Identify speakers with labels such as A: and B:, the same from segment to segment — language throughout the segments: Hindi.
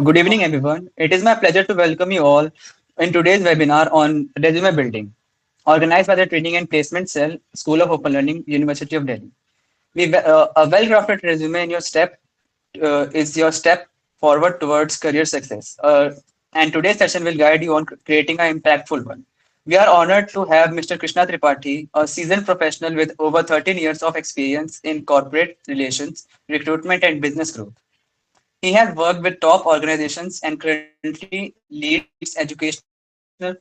A: Good evening, everyone. It is my pleasure to welcome you all in today's webinar on resume building, organized by the Training and Placement Cell, School of Open Learning, University of Delhi. A well-crafted resume in your step is your step forward towards career success. And today's session will guide you on creating an impactful one. We are honored to have Mr. Krishna Tripathi, a seasoned professional with over 13 years of experience in corporate relations, recruitment, and business growth. He has worked with top organizations and currently leads educational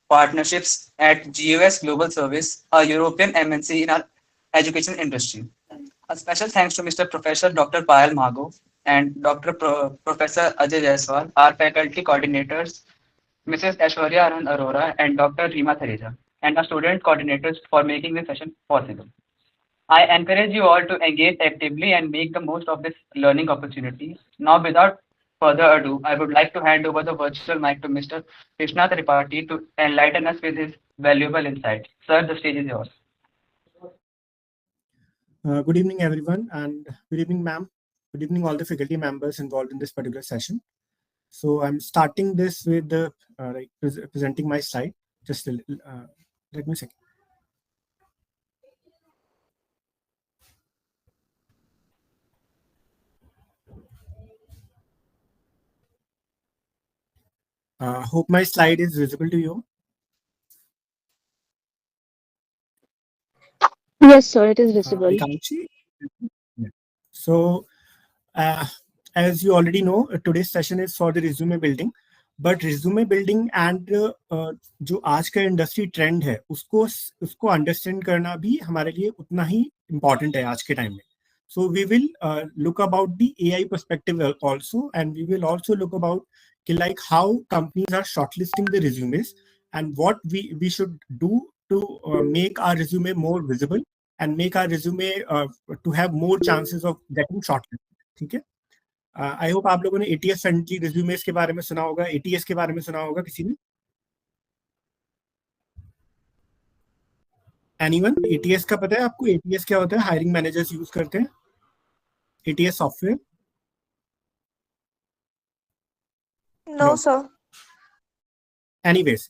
A: partnerships at GUS Global Service, a European MNC in our education industry. A special thanks to Mr. Professor Dr. Payal Mago and Professor Ajay Jaiswal, our faculty coordinators, Mrs. Aishwarya Anand Arora and Dr. Rima Thareja, and our student coordinators for making this session possible. I encourage you all to engage actively and make the most of this learning opportunity. Now, without further ado, I would like to hand over the virtual mic to Mr. Krishna Tripathi to enlighten us with his valuable insight. Sir, the stage is yours.
B: Good evening, everyone, and good evening, ma'am. Good evening, all the faculty members involved in this particular session. So I'm starting this with presenting my slide. Just let me check. Hope my slide is visible to you.
C: Yes, sir, it is visible.
B: So, as you already know, today's session is for the resume building. But resume building and जो आज का इंडस्ट्री ट्रेंड है उसको अंडरस्टैंड करना भी हमारे लिए उतना ही इम्पोर्टेंट है आज के टाइम में. So we will look about the AI perspective also and we will also look about कि like how companies are shortlisting the resumes and what we should do to make our resume more visible and make our resume to have more chances of getting shortlisted. ठीक है. आई होप आप लोगों ने एटीएस फ्रेंडली रिज्यूमेस के बारे में सुना होगा, एटीएस के बारे में सुना होगा किसी ने? एनीवन? एटीएस का पता है आपको? एटीएस क्या होता है? हायरिंग मैनेजर्स यूज करते हैं ATS software.
D: No sir.
B: Anyways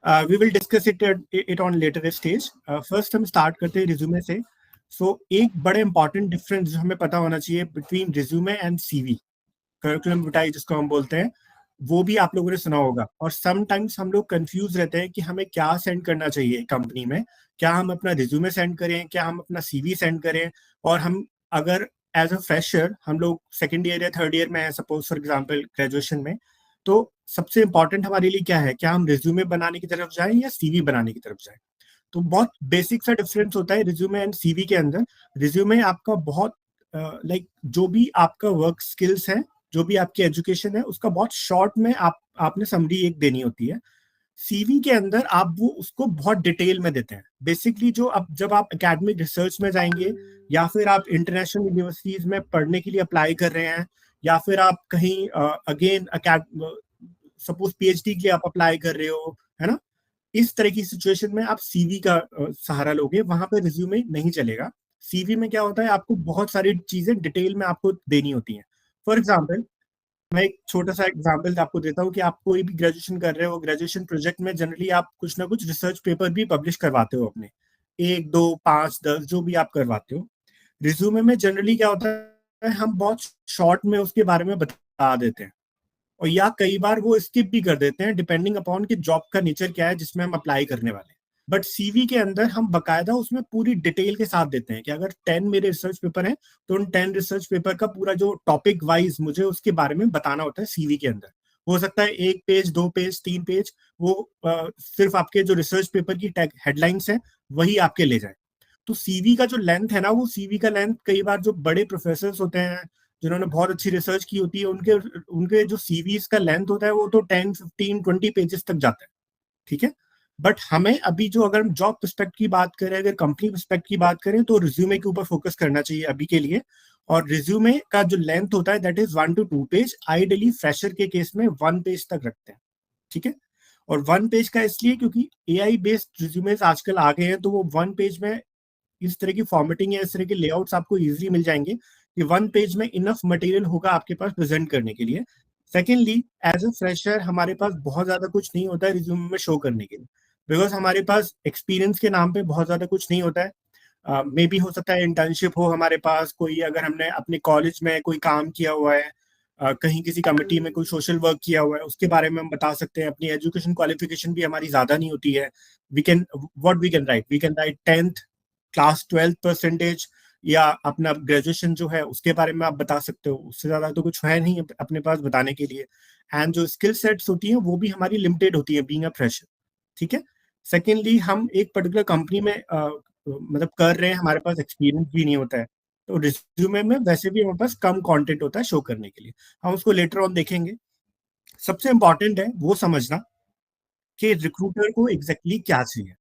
B: we will discuss it on later stage. First हम स्टार्ट करते हैं रिज्यूमे से. एक बड़े इंपॉर्टेंट डिफरेंस जो हमें पता होना चाहिए between resume and CV, curriculum vitae जिसको हम बोलते हैं, वो भी आप लोगों ने सुना होगा. और समटाइम्स हम लोग कंफ्यूज रहते हैं कि हमें क्या सेंड करना चाहिए कंपनी में. क्या हम अपना रिज्यूमे सेंड करें, क्या हम अपना सीवी सेंड करें. और हम अगर एज अ फ्रेशर हम लोग सेकेंड ईयर या थर्ड ईयर में है सपोज फॉर एग्जाम्पल ग्रेजुएशन में, तो सबसे इंपॉर्टेंट हमारे लिए क्या है, क्या हम रिज्यूमे बनाने की तरफ जाएं या सीवी बनाने की तरफ जाएं. तो बहुत बेसिक सा डिफरेंस होता है रिज्यूमे एंड सीवी के अंदर. रिज्यूमे आपका बहुत जो भी आपका वर्क स्किल्स हैं, जो भी आपकी एजुकेशन है, उसका बहुत शॉर्ट में आपने समरी एक देनी होती है. सीवी के अंदर आप वो उसको बहुत डिटेल में देते हैं. बेसिकली जब आप एकेडमिक रिसर्च में जाएंगे या फिर आप इंटरनेशनल यूनिवर्सिटीज में पढ़ने के लिए अप्लाई कर रहे हैं या फिर आप कहीं अगेन सपोज पीएचडी के लिए आप अप्लाई कर रहे हो, है ना, इस तरह की सिचुएशन में आप सीवी का सहारा लोगे. वहां पे रिज्यूमे नहीं चलेगा. सीवी में क्या होता है, आपको बहुत सारी चीजें डिटेल में आपको देनी होती हैं. फॉर एग्जाम्पल मैं एक छोटा सा एग्जाम्पल आपको देता हूँ कि आप कोई भी ग्रेजुएशन कर रहे हो, ग्रेजुएशन प्रोजेक्ट में जनरली आप कुछ ना कुछ रिसर्च पेपर भी पब्लिश करवाते हो अपने, 1, 2, 5, 10 जो भी आप करवाते हो. रिज्यूमे में जनरली क्या होता है, हम बहुत शॉर्ट में उसके बारे में बता देते हैं और या कई बार वो स्किप भी कर देते हैं डिपेंडिंग अपॉन कि जॉब का नेचर क्या है जिसमें हम अप्लाई करने वाले हैं. बट सीवी के अंदर हम बकायदा उसमें पूरी डिटेल के साथ देते हैं कि अगर 10 मेरे रिसर्च पेपर हैं तो उन 10 रिसर्च पेपर का पूरा जो टॉपिक वाइज मुझे उसके बारे में बताना होता है सीवी के अंदर. हो सकता है 1 पेज, 2 पेज, 3 पेज, वो सिर्फ आपके जो रिसर्च पेपर की हेडलाइंस है वही आपके ले जाए. तो सीवी का जो लेंथ है ना, वो सीवी का लेंथ कई बार जो बड़े प्रोफेसर होते हैं जिन्होंने बहुत अच्छी रिसर्च की होती है, उनके जो सीवीज का लेंथ होता है वो तो 10, 15, 20 पेजेस तक जाता है. ठीक है. बट हमें अभी जो अगर हम जॉब पर्सपेक्ट की बात करें, अगर कंपनी पर्सपेक्ट की बात करें, तो रिज्यूमे के ऊपर फोकस करना चाहिए अभी के लिए. और रिज्यूमे का जो लेंथ होता है that is 1 to 2 page. Ideally fresher के केस में 1 पेज तक रखते हैं. ठीक है. और 1 पेज का इसलिए क्योंकि एआई बेस्ड रिज्यूमेस आजकल आ गए हैं, तो वो 1 पेज में इस तरह की फॉर्मेटिंग या इस तरह के लेआउट्स आपको इजीली मिल जाएंगे कि 1 पेज में इनफ मटेरियल होगा आपके पास प्रेजेंट करने के लिए. सेकेंडली, एज अ फ्रेशर हमारे पास बहुत ज्यादा कुछ नहीं होता है रिज्यूमे में शो करने के लिए, बिकॉज हमारे पास एक्सपीरियंस के नाम पे बहुत ज्यादा कुछ नहीं होता है। मे बी हो सकता है इंटर्नशिप हो हमारे पास कोई, अगर हमने अपने कॉलेज में कोई काम किया हुआ है, कहीं किसी कमिटी में कोई सोशल वर्क किया हुआ है, उसके बारे में हम बता सकते हैं। अपनी एजुकेशन क्वालिफिकेशन भी हमारी ज्यादा नहीं होती है। We can write 10th class 12th percentage, या अपना ग्रेजुएशन जो है उसके बारे में आप बता सकते हो। उससे ज्यादा तो कुछ है नहीं अपने पास बताने के लिए। एंड जो स्किल सेट्स होती हैं वो भी हमारी लिमिटेड होती है बीइंग अ फ्रेशर। ठीक है। सेकेंडली, हम एक पर्टिकुलर कंपनी में मतलब कर रहे हैं, हमारे पास एक्सपीरियंस भी नहीं होता है, तो रिज्यूमे में वैसे भी हमारे पास कम कंटेंट होता है शो करने के लिए। हम उसको लेटर ऑन देखेंगे। सबसे इंपॉर्टेंट है वो समझना कि रिक्रूटर को एग्जैक्टली क्या चाहिए।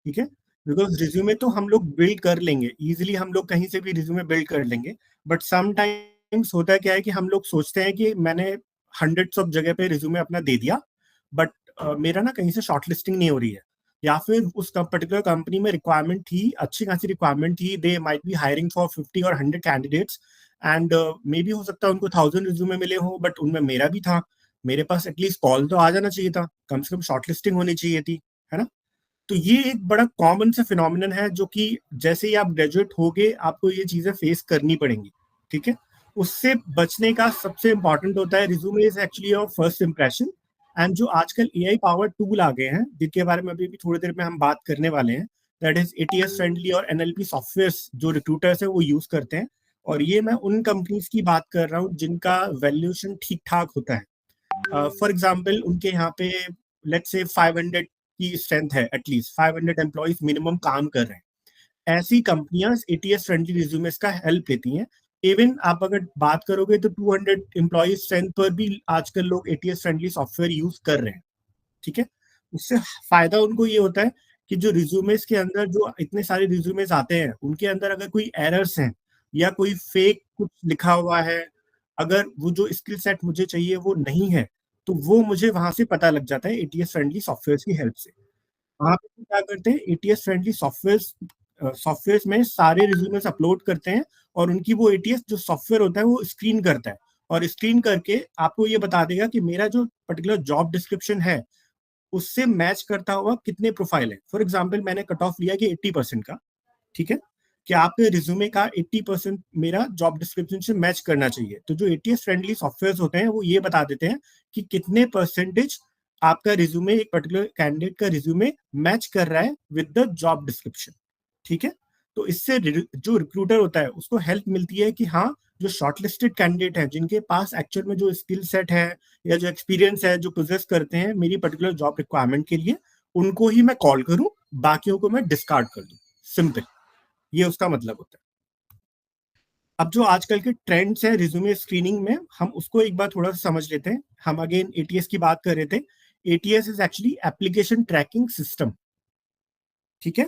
B: ठीक है। बिकॉज रिज्यूमे तो हम लोग बिल्ड कर लेंगे इजीली, हम लोग कहीं से भी रिज्यूमे बिल्ड कर लेंगे। बट समटाइम्स होता है क्या है कि हम लोग सोचते हैं कि मैंने हंड्रेड्स ऑफ जगह पे रिज्यूमे अपना दे दिया, बट मेरा ना कहीं से शॉर्टलिस्टिंग नहीं हो रही है, या फिर उस पर्टिकुलर कंपनी में रिक्वायरमेंट थी, अच्छी खासी रिक्वायरमेंट थी, they might be hiring for 50 और 100 कैंडिडेट्स, एंड मे बी हो सकता है उनको 1000 रिज्यूमे मिले हो, बट उनमें मेरा भी था। मेरे पास एटलीस्ट कॉल तो आ जाना चाहिए था, कम से कम शॉर्टलिस्टिंग होनी चाहिए थी, है ना। तो ये एक बड़ा कॉमन सा फिनोमिनन है जो कि जैसे ही आप ग्रेजुएट होगे आपको ये चीजें फेस करनी पड़ेंगी। ठीक है। उससे बचने का सबसे इंपॉर्टेंट होता है resume is actually your first impression. And जो आजकल एआई पावर टूल आ गए हैं जिनके बारे में अभी भी थोड़ी देर में हम बात करने वाले हैं, दैट इज एटीएस फ्रेंडली और एनएलपी सॉफ्टवेयर जो रिक्रूटर्स है वो यूज करते हैं। और ये मैं उन कंपनीज की बात कर रहा हूँ जिनका वैल्यूएशन ठीक ठाक होता है। फॉर एग्जाम्पल उनके यहाँ पे लेट्स से 500 की स्ट्रेंथ है, एटलीस्ट 500 एम्प्लॉइज मिनिमम काम कर रहे हैं। ऐसी कंपनियां एटीएस फ्रेंडली रिज्यूमेस का हेल्प लेती हैं। इवन आप अगर बात करोगे तो 200 एम्प्लॉइज स्ट्रेंथ पर भी आजकल लोग एटीएस फ्रेंडली सॉफ्टवेयर यूज कर रहे हैं। ठीक है। उससे फायदा उनको ये होता है कि जो रिज्यूमेस के अंदर जो इतने सारे रिज्यूमेस आते हैं उनके अंदर अगर कोई एरर्स हैं या कोई फेक कुछ लिखा हुआ है, अगर वो जो स्किल सेट मुझे चाहिए वो नहीं है, तो वो मुझे वहां से पता लग जाता है एटीएस फ्रेंडली सॉफ्टवेयर की हेल्प से। वहां पे हम क्या करते हैं, एटीएस फ्रेंडली सॉफ्टवेयर में सारे रिज्यूमेस अपलोड करते हैं, और उनकी वो एटीएस जो सॉफ्टवेयर होता है वो स्क्रीन करता है, और स्क्रीन करके आपको ये बता देगा कि मेरा जो पर्टिकुलर जॉब डिस्क्रिप्शन है उससे मैच करता हुआ कितने प्रोफाइल है। फॉर एग्जाम्पल मैंने कट ऑफ लिया कि 80% का। ठीक है। कि आपके रिज्यूमे का 80% मेरा जॉब डिस्क्रिप्शन से मैच करना चाहिए, तो जो एटीएस फ्रेंडली सॉफ्टवेयर होते हैं वो ये बता देते हैं कि कितने परसेंटेज आपका रिज्यूमे, एक पर्टिकुलर कैंडिडेट का रिज्यूमे मैच कर रहा है विद द जॉब डिस्क्रिप्शन। ठीक है। तो इससे जो रिक्रूटर होता है उसको हेल्प मिलती है कि हाँ, जो शॉर्टलिस्टेड कैंडिडेट है जिनके पास एक्चुअल में जो स्किल सेट है या जो एक्सपीरियंस है, जो पोजेस करते हैं मेरी पर्टिकुलर जॉब रिक्वायरमेंट के लिए, उनको ही मैं कॉल करूं, बाकियों को मैं डिस्कार्ड कर दूं। सिंपल, ये उसका मतलब होता है। अब जो आजकल के ट्रेंड्स है रिज्यूमे स्क्रीनिंग में, हम उसको एक बार थोड़ा सा समझ लेते हैं। हम अगेन एटीएस की बात कर रहे थे। ATS is actually application tracking system. ठीक है।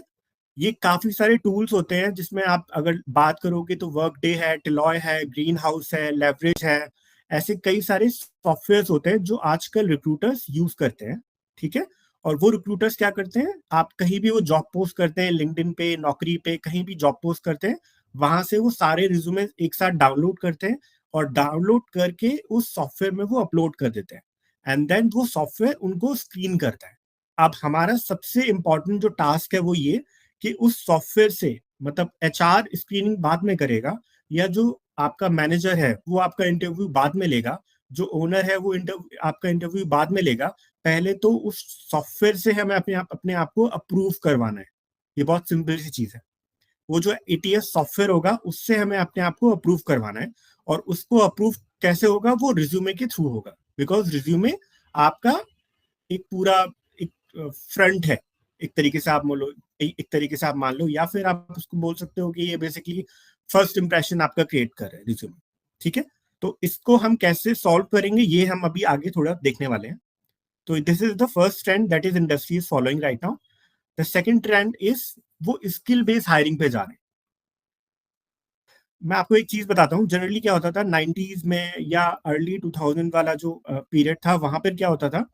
B: ये काफी सारे टूल्स होते हैं जिसमें आप अगर बात करोगे तो वर्कडे है, टिलॉय है, ग्रीन हाउस है, लेवरेज है, ऐसे कई सारे सॉफ्टवेयर होते हैं जो आजकल रिक्रूटर्स यूज करते हैं। ठीक है। और वो रिक्रूटर्स क्या करते हैं, आप कहीं भी वो जॉब पोस्ट करते हैं, लिंक्डइन पे, नौकरी पे, कहीं भी जॉब पोस्ट करते हैं, वहां से वो सारे रिज्यूमे एक साथ डाउनलोड करते हैं, और डाउनलोड करके उस सॉफ्टवेयर में वो अपलोड कर देते हैं। एंड देन वो सॉफ्टवेयर उनको स्क्रीन करता है। अब हमारा सबसे इंपॉर्टेंट जो टास्क है वो ये कि उस सॉफ्टवेयर से, मतलब एचआर स्क्रीनिंग बाद में करेगा, या जो आपका मैनेजर है वो आपका इंटरव्यू बाद में लेगा, जो ओनर है वो आपका इंटरव्यू बाद में लेगा। पहले तो उस सॉफ्टवेयर से हमें अपने आप को अप्रूव करवाना है। ये बहुत सिंपल सी चीज है। वो जो एटीएस सॉफ्टवेयर होगा उससे हमें अपने आप को अप्रूव करवाना है, और उसको अप्रूव कैसे होगा, वो रिज्यूमे के थ्रू होगा। बिकॉज रिज्यूमे आपका एक पूरा एक फ्रंट है, एक तरीके से आप बोलो, एक तरीके से आप मान लो, या फिर आप उसको बोल सकते हो कि ये बेसिकली फर्स्ट इंप्रेशन आपका क्रिएट कर रहा है रिज्यूमे। ठीक है। तो इसको हम कैसे सॉल्व करेंगे ये हम अभी आगे थोड़ा देखने वाले हैं। तो this is the first trend that is industry is following right now. The second trend is वो स्किल बेस्ड हायरिंग पे जा रहे हैं। मैं आपको एक चीज बताता हूँ, जनरली क्या होता था 90s में या अर्ली 2000 वाला जो पीरियड था, वहां पर क्या होता था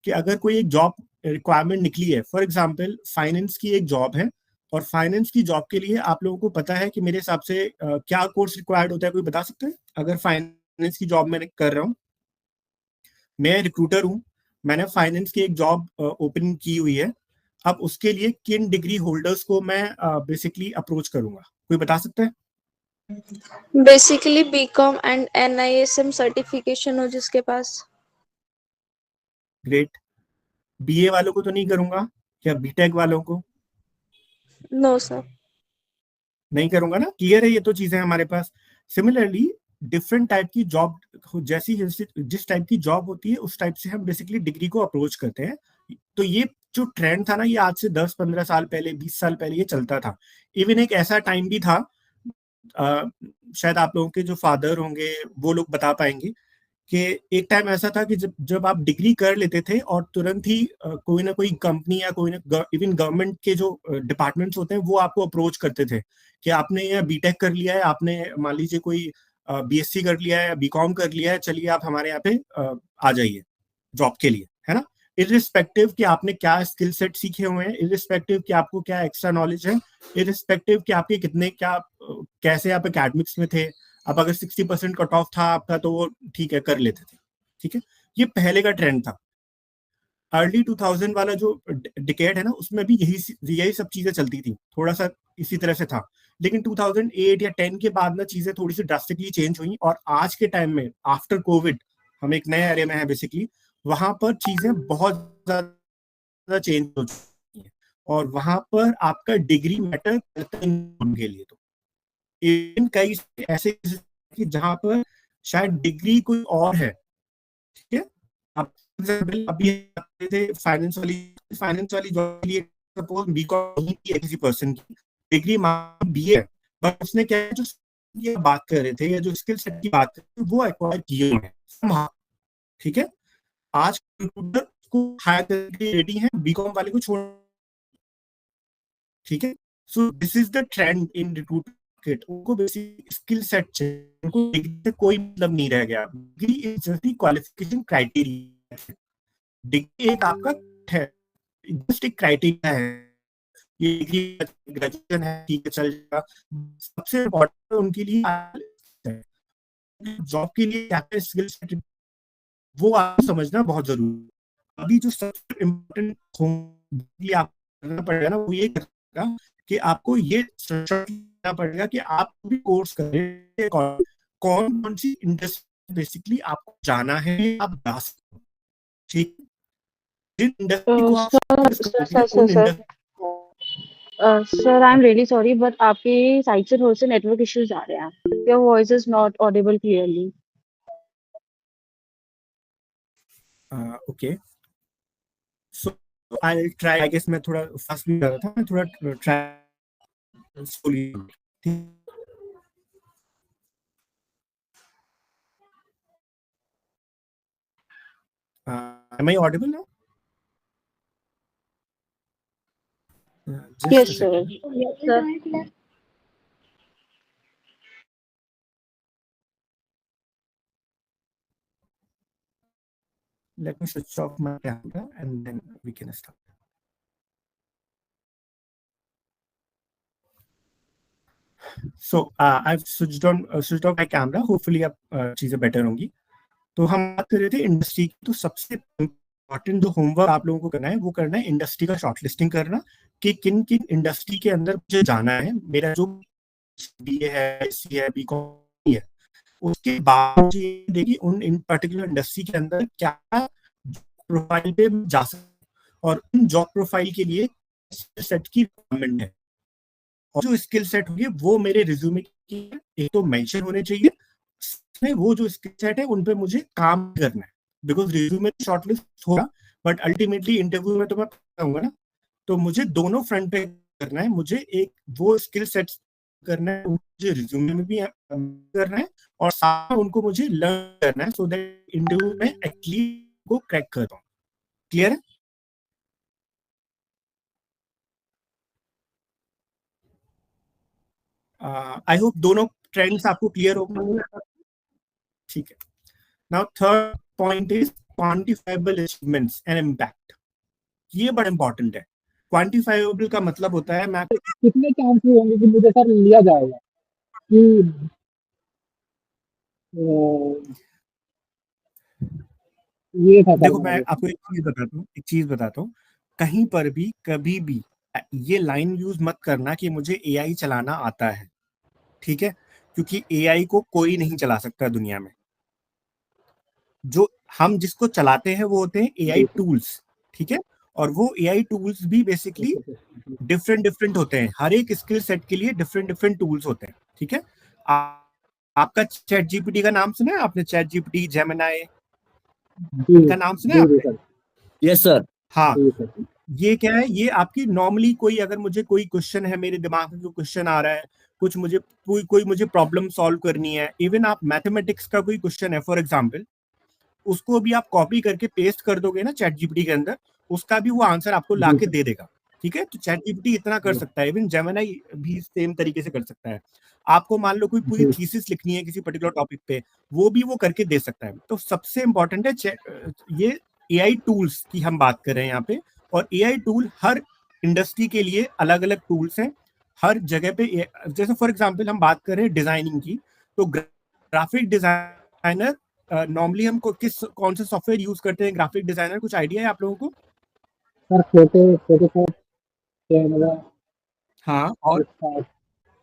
B: कि अगर कोई एक जॉब रिक्वायरमेंट निकली है, फॉर एग्जांपल फाइनेंस की एक जॉब है, और फाइनेंस की जॉब के लिए आप लोगों को पता है कि मेरे हिसाब से क्या कोर्स रिक्वायर्ड होता है, कोई बता सकते हैं अगर फाइनेंस की जॉब मैं कर रहा हूँ। मैं रिक्रूटर हूँ, मैंने फाइनेंस की एक जॉब ओपन की हुई है, अब उसके लिए किन डिग्री होल्डर्स को मैं बेसिकली अप्रोच करूंगा, कोई बता सकता है?
D: Basically BCom and NISM certification हो जिसके पास।
B: ग्रेट। बीए वालों को तो नहीं करूंगा, या बीटेक वालों को?
D: No sir.
B: नहीं करूंगा ना, क्लियर है, ये तो चीजें हमारे पास। सिमिलरली डिफरेंट टाइप की जॉब, जैसी जिस टाइप की जॉब होती है उस टाइप से हम बेसिकली डिग्री को अप्रोच करते हैं। तो ये जो ट्रेंड था ना, ये आज से 10-15 साल पहले, 20 साल पहले ये चलता था। इवन एक ऐसा टाइम भी था, शायद आप लोगों के जो फादर होंगे वो लोग बता पाएंगे, कि एक टाइम ऐसा था कि जब जब आप डिग्री कर लेते थे और तुरंत ही कोई ना कोई कंपनी या कोई ना, इवन गवर्नमेंट के जो डिपार्टमेंट्स होते हैं वो आपको अप्रोच करते थे कि आपने ये बीटेक कर लिया है, आपने मान लीजिए कोई बीएससी कर लिया है या बीकॉम कर लिया है, चलिए आप हमारे यहाँ पे आ जाइए जॉब के लिए, है ना। इरिस्पेक्टिव कि आपने क्या स्किल सेट सीखे हुए हैं, इरिस्पेक्टिव कि आपको क्या एक्स्ट्रा नॉलेज है, इरिस्पेक्टिव कि आपके कितने क्या कैसे आप एकेडमिक्स में थे, अब अगर 60% कट ऑफ था आपका तो वो ठीक है, कर लेते थे। ठीक है, ये पहले का ट्रेंड था। अर्ली 2000 वाला जो डिकेड है ना, उसमें भी यही सब चीजें चलती थी, थोड़ा सा इसी तरह से था। लेकिन 2008 या 10 के बाद ना चीजें थोड़ी सी ड्रास्टिकली चेंज हुई, और आज के टाइम में आफ्टर कोविड हम एक नए एरिया में है बेसिकली, वहां पर चीजें बहुत ज्यादा चेंज हो चुकी हैं, और वहां पर आपका डिग्री मैटर करता है उनके लिए। तो इन कई ऐसे कि जहां पर शायद डिग्री कोई और है। ठीक है, आप अभी थे फाइनेंस वाली जॉब के लिए, सपोज बीकॉम की है किसी पर्सन की, डिग्री बीए है, बट उसने क्या जो ये बात कर रहे थे या जो स्किल सेट की बात कर रहे थे वो एक्वायर किए हुए हैं somehow। ठीक है, आज रिक्रूटर को हायर करके रेडी है बीकॉम वाले को छोड़। ठीक है, so this is the trend in recruitment, उनको बेसिक स्किल सेट चाहिए, उनको डिग्री से कोई मतलब नहीं रह गया। Degree is just the qualification criteria, degree एक आपका है, जस्ट एक क्राइटेरिया है। ये डिग्री ग्रेजुएशन है, ठीक है, चल जाएगा। सबसे इम्पोर्टेंट उनके लिए जॉब के लिए क्या क्या स्किल सेट, वो आपको समझना बहुत जरूरी है। अभी जो सबसे इम्पोर्टेंट आप करना पड़ेगा ना, वो ये करेगा कि आपको ये करना पड़ेगा कि आप भी कोर्स करें, कौन कौन सी इंडस्ट्री बेसिकली आपको जाना है, आप जा सकते हो। ठीक, जिन इंडस्ट्री को आप
C: सर
B: focus
C: सर
B: करोगे
C: सर सर
B: उन
C: sir
B: industry.
C: Sir I am really sorry but आपके साइड से थोड़े से नेटवर्क इश्यूज आ रहे हैं, your voice is not audible clearly.
B: Okay, so I will try, I guess मैं थोड़ा फास्ट भी कर रहा था, मैं थोड़ा try slowly. am I audible now? Just
C: yes
B: a
C: sir.
B: second.
C: Sir
B: Let me switch off my camera and then we can start. So I've switched off my camera. Hopefully अब चीजें बेटर होंगी। तो हम बात कर रहे थे इंडस्ट्री की। तो सबसे इम्पोर्टेंट जो होमवर्क आप लोगों को करना है वो करना है इंडस्ट्री का शॉर्टलिस्टिंग करना, कि किन किन इंडस्ट्री के अंदर मुझे जाना है। मेरा जो बीए है, सी है, बीकॉम है, उसके बाद मुझे देखिए उन इन पर्टिकुलर इंडस्ट्री के अंदर क्या प्रोफाइल पे जा सकता, और उन जॉब प्रोफाइल के लिए सेट की रिक्वायरमेंट है, और जो स्किल सेट होगी वो मेरे रिज्यूमे की एक तो मेंशन होने चाहिए, में वो जो स्किल सेट है उन पे मुझे काम करना है। बिकॉज रिज्यूमे शॉर्टलिस्ट होगा, बट अल्टीमेटली इंटरव्यू में तो मैं कहूंगा ना, तो मुझे दोनों फ्रंट पे करना है। मुझे एक वो स्किल सेट करना है, मुझे रिज्यूमे में भी करना है, और साथ में उनको मुझे लर्न करना है, सो दैट इंटरव्यू में एटलीस्ट को क्रैक कर पाऊं। क्लियर है? आई होप दोनों ट्रेंड्स आपको क्लियर होगा। ठीक है, now third point is quantifiable achievements and impact. ये बड़ा इंपॉर्टेंट है। क्वांटिफाइबल का मतलब होता है, मैं
E: कितने चांसेस होंगे कि मुझे सर लिया जाएगा कि ये था सर
B: देखो
E: मेरा
B: मैं
E: question।
B: आपको एक चीज बताता हूँ, कहीं पर भी कभी भी ये लाइन यूज मत करना कि मुझे एआई चलाना आता है, ठीक है, क्योंकि एआई को कोई नहीं चला सकता दुनिया में। जो हम जिसको चलाते हैं वो होते हैं एआई टूल्स, ठीक है, और वो एआई टूल्स भी बेसिकली डिफरेंट डिफरेंट होते हैं, हर एक स्किल सेट के लिए डिफरेंट डिफरेंट टूल्स होते हैं, ठीक है। आपका चैट जीपीटी का नाम सुना है आपने? चैट जीपीटी, जेमिनाई,
E: जी
B: इनका नाम सुना है
E: जी जी
B: आपने?
E: सर।
F: Yes sir.
B: हाँ,
E: जी सर।
B: ये क्या है, ये आपकी नॉर्मली कोई अगर मुझे कोई क्वेश्चन है, मेरे दिमाग में कोई क्वेश्चन आ रहा है, कुछ मुझे कोई मुझे प्रॉब्लम सॉल्व करनी है, इवन आप मैथमेटिक्स का कोई क्वेश्चन है फॉर एग्जांपल, उसको भी आप कॉपी करके पेस्ट कर दोगे ना चैट जीपीटी के अंदर, उसका भी वो आंसर आपको ला
E: जी
B: के
E: सर।
B: दे देगा, ठीक है। तो चैट जीपीटी इतना कर सकता है, इवन जेमिनाई भी सेम तरीके से कर सकता है। आपको मान लो कोई पूरी
E: जी
B: थीसिस लिखनी है किसी पर्टिकुलर टॉपिक पे, वो भी वो करके दे सकता है। तो सबसे इंपॉर्टेंट है ये एआई टूल्स की हम बात कर रहे हैं यहाँ पे, और एआई टूल हर इंडस्ट्री के लिए अलग अलग टूल्स हैं, हर जगह पे। जैसे फॉर एग्जांपल हम बात कर रहे हैं डिजाइनिंग की, तो ग्राफिक डिजाइनर नॉर्मली हम कौन से सॉफ्टवेयर यूज करते हैं ग्राफिक डिजाइनर, कुछ आइडिया है आप लोगों को?
E: सर, फोटोशॉप, कैनवा,
B: हाँ, और
E: पिक्सार्ट,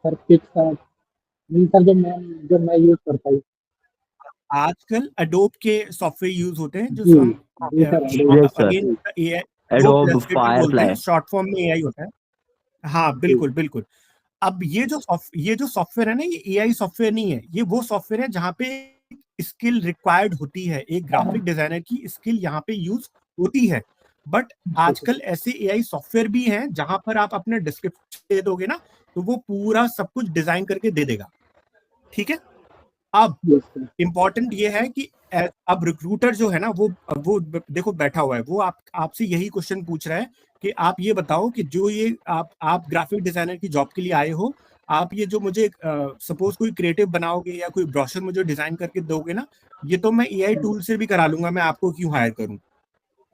E: सर पिक्सार्ट, नहीं सर, जो मैं यूज करता हूँ।
B: आजकल एडोब के सॉफ्टवेयर यूज होते हैं, जो
E: जी
B: हम
E: जी sir, Adobe.
F: Yes sir.
B: Again AI Adobe
F: Adobe
B: Illustrator बोलते हैं,
F: फायरफ्लाई।
B: शॉर्ट फॉर्म में एआई होता है। हाँ,
E: जी
B: बिल्कुल बिल्कुल। अब ये जो सॉफ्टवेयर है ना, ये एआई सॉफ्टवेयर नहीं है, ये वो सॉफ्टवेयर है जहाँ पे स्किल रिक्वायर्ड होती है, एक ग्राफिक डिजाइनर की स्किल यहाँ पे यूज होती है। बट आजकल ऐसे एआई सॉफ्टवेयर भी हैं जहां पर आप अपना डिस्क्रिप्शन दे दोगे ना, तो वो पूरा सब कुछ डिजाइन करके दे देगा, ठीक है। अब
E: यस सर।
B: इम्पोर्टेंट ये है कि अब रिक्रूटर जो है ना, वो देखो बैठा हुआ है, वो आपसे यही क्वेश्चन पूछ रहा है कि आप ये बताओ कि जो ये आप ग्राफिक डिजाइनर की जॉब के लिए आए हो, आप ये जो मुझे सपोज कोई क्रिएटिव बनाओगे या कोई ब्रोशर मुझे डिजाइन करके दोगे ना, ये तो मैं एआई टूल से भी करा लूंगा, मैं आपको क्यों हायर करूं,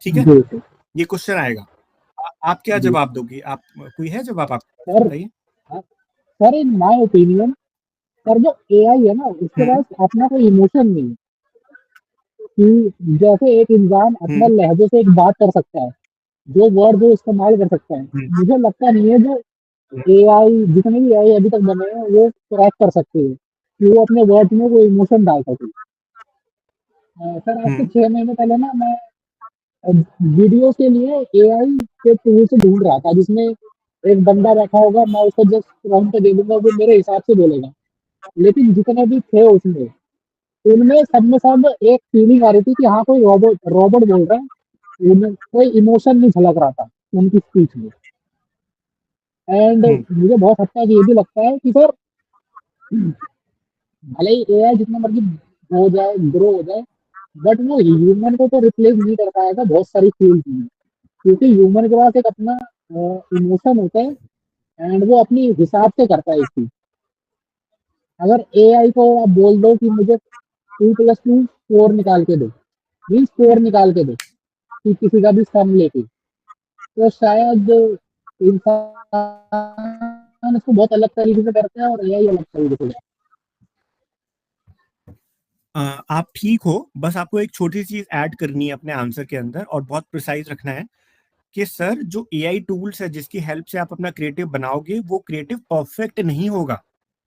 B: ठीक है।
E: जी सर।
B: ये क्वेश्चन आएगा, आप क्या
E: जी
B: जवाब दोगे? आप कोई है जवाब आपके पास?
E: सर।
B: बताइए।
E: Sir, in my opinion, sir जो एआई है ना, उसके
B: हम्म
E: पास अपना कोई इमोशन नहीं है। कि जैसे एक इंसान अपना
B: हम्म
E: लहजे से एक बात कर सकता है, जो वर्ड वो इस्तेमाल कर सकता है,
B: हम्म
E: मुझे लगता नहीं है जो एआई, जितने भी एआई अभी तक बने हैं, वो क्रैक कर सकते हैं कि वो अपने वर्ड में वो इमोशन डाल सके। सर, आज से
B: हम्म
E: 6 महीने पहले ना, मैं वीडियो के लिए एआई के टूल से ढूंढ रहा था, जिसमें एक बंदा बैठा होगा, मैं उसको जस्ट प्रॉम्प्ट दे दूंगा, वो मेरे हिसाब से बोलेगा। लेकिन जितने भी थे उसमें, उनमें सब में सब एक फीलिंग आ रही थी कि हाँ, कोई रोबोट रोबोट बोल रहा है, उनमें कोई इमोशन नहीं झलक रहा था उनकी स्पीच में। एंड
B: हम्म
E: मुझे बहुत हद तक ये भी लगता है कि सर, भले ही एआई जितना मर्जी हो जाए, ग्रो हो जाए, बट वो ह्यूमन को तो रिप्लेस नहीं कर पाएगा बहुत सारी फील्ड में। क्योंकि ह्यूमन के पास एक अपना इमोशन होता है, एंड वो अपनी हिसाब से करता है इसकी। अगर एआई को आप बोल दो कि मुझे 2+2 4 निकाल के दो, मीन्स 4 निकाल के दो, कि किसी का भी सम लेके, तो शायद इंसान इसको बहुत अलग तरीके से करता है और एआई अलग तरीके से।
B: आप ठीक हो, बस आपको एक छोटी सी चीज ऐड करनी है अपने आंसर के अंदर, और बहुत प्रिसाइज रखना है कि सर जो एआई टूल्स है जिसकी हेल्प से आप अपना क्रिएटिव बनाओगे, वो क्रिएटिव परफेक्ट नहीं होगा,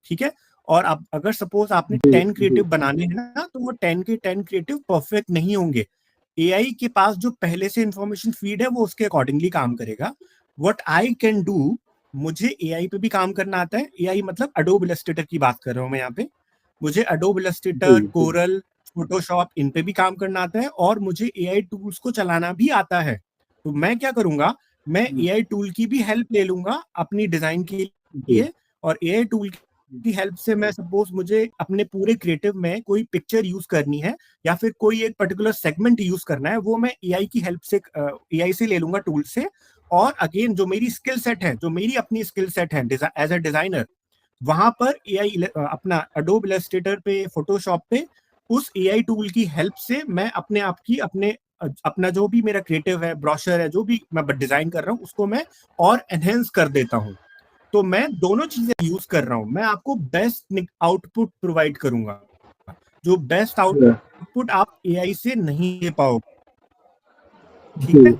B: ठीक है। और आप अगर सपोज आपने
E: जी
B: 10
E: जी
B: क्रिएटिव बनाने हैं ना, तो वो 10 के 10 क्रिएटिव परफेक्ट नहीं होंगे। एआई के पास जो पहले से इंफॉर्मेशन फीड है, वो उसके अकॉर्डिंगली काम करेगा। व्हाट आई कैन डू, मुझे एआई पे भी काम करना आता है। एआई मतलब एडोब इलस्ट्रेटर की बात कर रहा हूँ मैं यहाँ पे। मुझे एडोब
E: जी
B: इलस्ट्रेटर,
E: जी
B: कोरल, फोटोशॉप, इन पे भी काम करना आता है, और मुझे एआई टूल्स को चलाना भी आता है। तो मैं क्या करूंगा, मैं एआई टूल की भी हेल्प ले लूंगा अपनी डिजाइन के
E: जी
B: लिए, और एआई टूल की हेल्प से मैं सपोज मुझे अपने पूरे क्रिएटिव में कोई पिक्चर यूज करनी है, या फिर कोई एक पर्टिकुलर सेगमेंट यूज करना है, वो मैं एआई की हेल्प से, एआई से ले लूंगा, टूल से। और अगेन जो मेरी स्किल सेट है, जो मेरी अपनी स्किल सेट है एज अ डिजाइनर, वहां पर एआई अपना एडोब इलस्ट्रेटर पे, फोटोशॉप पे, उस एआई टूल की हेल्प से मैं अपने आप की अपना जो भी मेरा क्रिएटिव है, ब्रोशर है, जो भी मैं डिजाइन कर रहा हूँ, उसको मैं और एनहेंस कर देता हूँ। तो मैं दोनों चीजें यूज कर रहा हूं, मैं आपको बेस्ट आउटपुट प्रोवाइड करूंगा। जो बेस्ट आउटपुट आप एआई से नहीं दे पाओगे, ठीक है।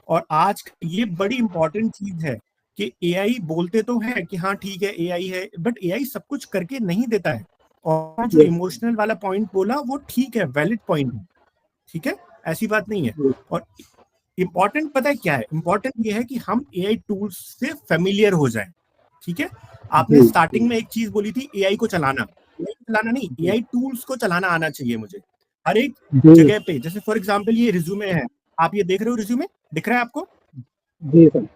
B: और आज ये बड़ी इंपॉर्टेंट चीज है कि एआई बोलते तो है कि हाँ ठीक है एआई है, बट एआई सब कुछ करके नहीं देता है। और जो इमोशनल वाला पॉइंट बोला वो ठीक है, वैलिड पॉइंट है, ठीक है, ऐसी बात नहीं है। और इम्पोर्टेंट पता है क्या है, इम्पोर्टेंट ये है कि हम एआई टूल्स से फेमिलियर हो जाएं, ठीक है। आपने स्टार्टिंग में एक चीज बोली थी एआई को चलाना नहीं, एआई टूल्स को चलाना आना चाहिए मुझे हर एक जगह पे। जैसे फॉर एग्जांपल ये रिज्यूमे है, आप ये देख रहे हो, रिज्यूमे दिख रहा है आपको?
E: जी सर।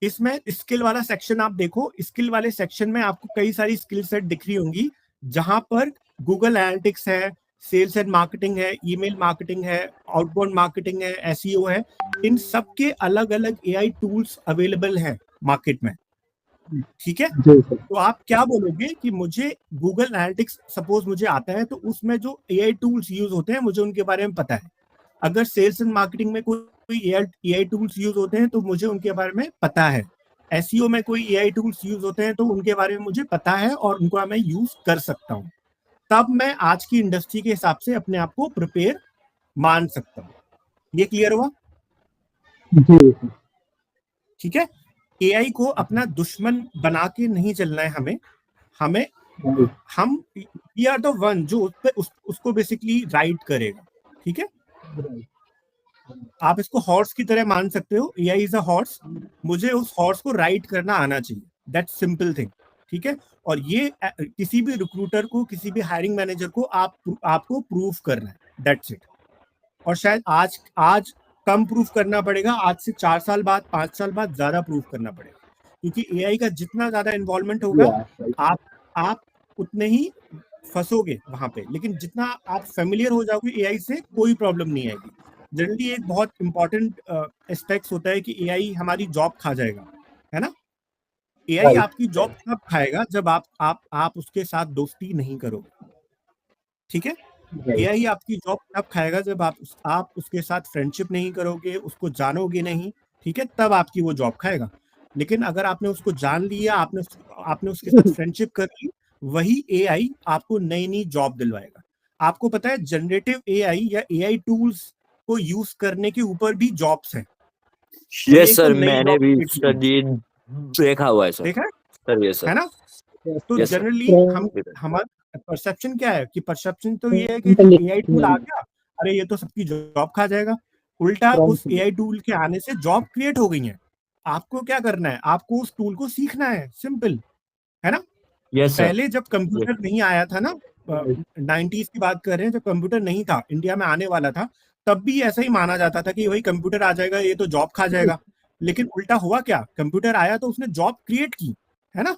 B: इसमें स्किल वाला सेक्शन आप देखो, स्किल वाले सेक्शन में आपको कई सारी स्किल सेट दिख रही होंगी, जहां पर गूगल एनालिटिक्स है, सेल्स एंड मार्केटिंग है, ईमेल मार्केटिंग है, आउटबाउंड मार्केटिंग है, एसईओ है। इन सब के अलग अलग एआई टूल्स अवेलेबल हैं मार्केट में, ठीक है। तो आप क्या बोलोगे कि मुझे गूगल एनालिटिक्स सपोज मुझे आता है, तो उसमें जो एआई टूल्स यूज होते हैं मुझे उनके बारे में पता है। अगर सेल्स एंड मार्केटिंग में कोई एआई टूल्स यूज होते हैं तो मुझे उनके बारे में पता है। एसईओ में कोई एआई टूल्स यूज होते हैं तो उनके बारे में मुझे पता है और उनको मैं यूज कर सकता हूँ। तब मैं आज की इंडस्ट्री के हिसाब से अपने आप को प्रिपेयर मान सकता हूँ। ये क्लियर हुआ? ठीक है। एआई को अपना दुश्मन बना के नहीं चलना है हमें हम वी आर द वन जो उसको बेसिकली राइड करेगा, ठीक है। आप इसको हॉर्स की तरह मान सकते हो, एआई इज अ हॉर्स, मुझे उस हॉर्स को राइड करना आना चाहिए, दैट्स सिंपल थिंग, ठीक है। और ये किसी भी रिक्रूटर को, किसी भी हायरिंग मैनेजर को आपको प्रूफ करना है, दैट्स इट। और शायद आज कम प्रूफ करना पड़ेगा, आज से 4 साल बाद, 5 साल बाद ज्यादा प्रूफ करना पड़ेगा, क्योंकि एआई का जितना ज्यादा इन्वॉल्वमेंट होगा आप उतने ही फंसोगे वहां पे। लेकिन जितना आप फेमिलियर हो जाओगे एआई से, कोई प्रॉब्लम नहीं आएगी। जनरली एक बहुत इंपॉर्टेंट एस्पेक्ट होता है कि एआई हमारी जॉब खा जाएगा, है ना। एआई आपकी जॉब तब खाएगा जब आप उसके साथ दोस्ती नहीं करोगे, ठीक है। एआई आपकी जॉब तब खाएगा जब आप उसके साथ फ्रेंडशिप नहीं करोगे, उसको जानोगे नहीं, ठीक है, तब आपकी वो जॉब खाएगा। लेकिन अगर आपने उसको जान लिया, आपने उसके साथ फ्रेंडशिप कर ली, वही एआई आपको नई नई जॉब दिलवाएगा। आपको पता है जनरेटिव एआई या एआई टूल्स को यूज करने के ऊपर भी जॉब्स हैं।
F: यस सर, मैंने भी स्टडी देखा हुआ है सर।
B: देखा
F: सर यस सर,
B: है ना। तो
F: yes,
B: जनरली हमारा परसेप्शन क्या है कि परसेप्शन तो ये है कि एआई टूल आ गया, अरे ये तो सबकी जॉब खा जाएगा। उल्टा उस एआई टूल के आने से जॉब क्रिएट हो गई है। आपको क्या करना है, आपको उस टूल को सीखना है, सिंपल है ना।
F: yes,
B: पहले जब कंप्यूटर नहीं आया था ना, 90s की बात कर रहे हैं, जब कंप्यूटर नहीं था, इंडिया में आने वाला था, तब भी ऐसा ही माना जाता था कि वही कंप्यूटर आ जाएगा, ये तो जॉब खा जाएगा। लेकिन उल्टा हुआ क्या, कंप्यूटर आया तो उसने जॉब क्रिएट की, है ना।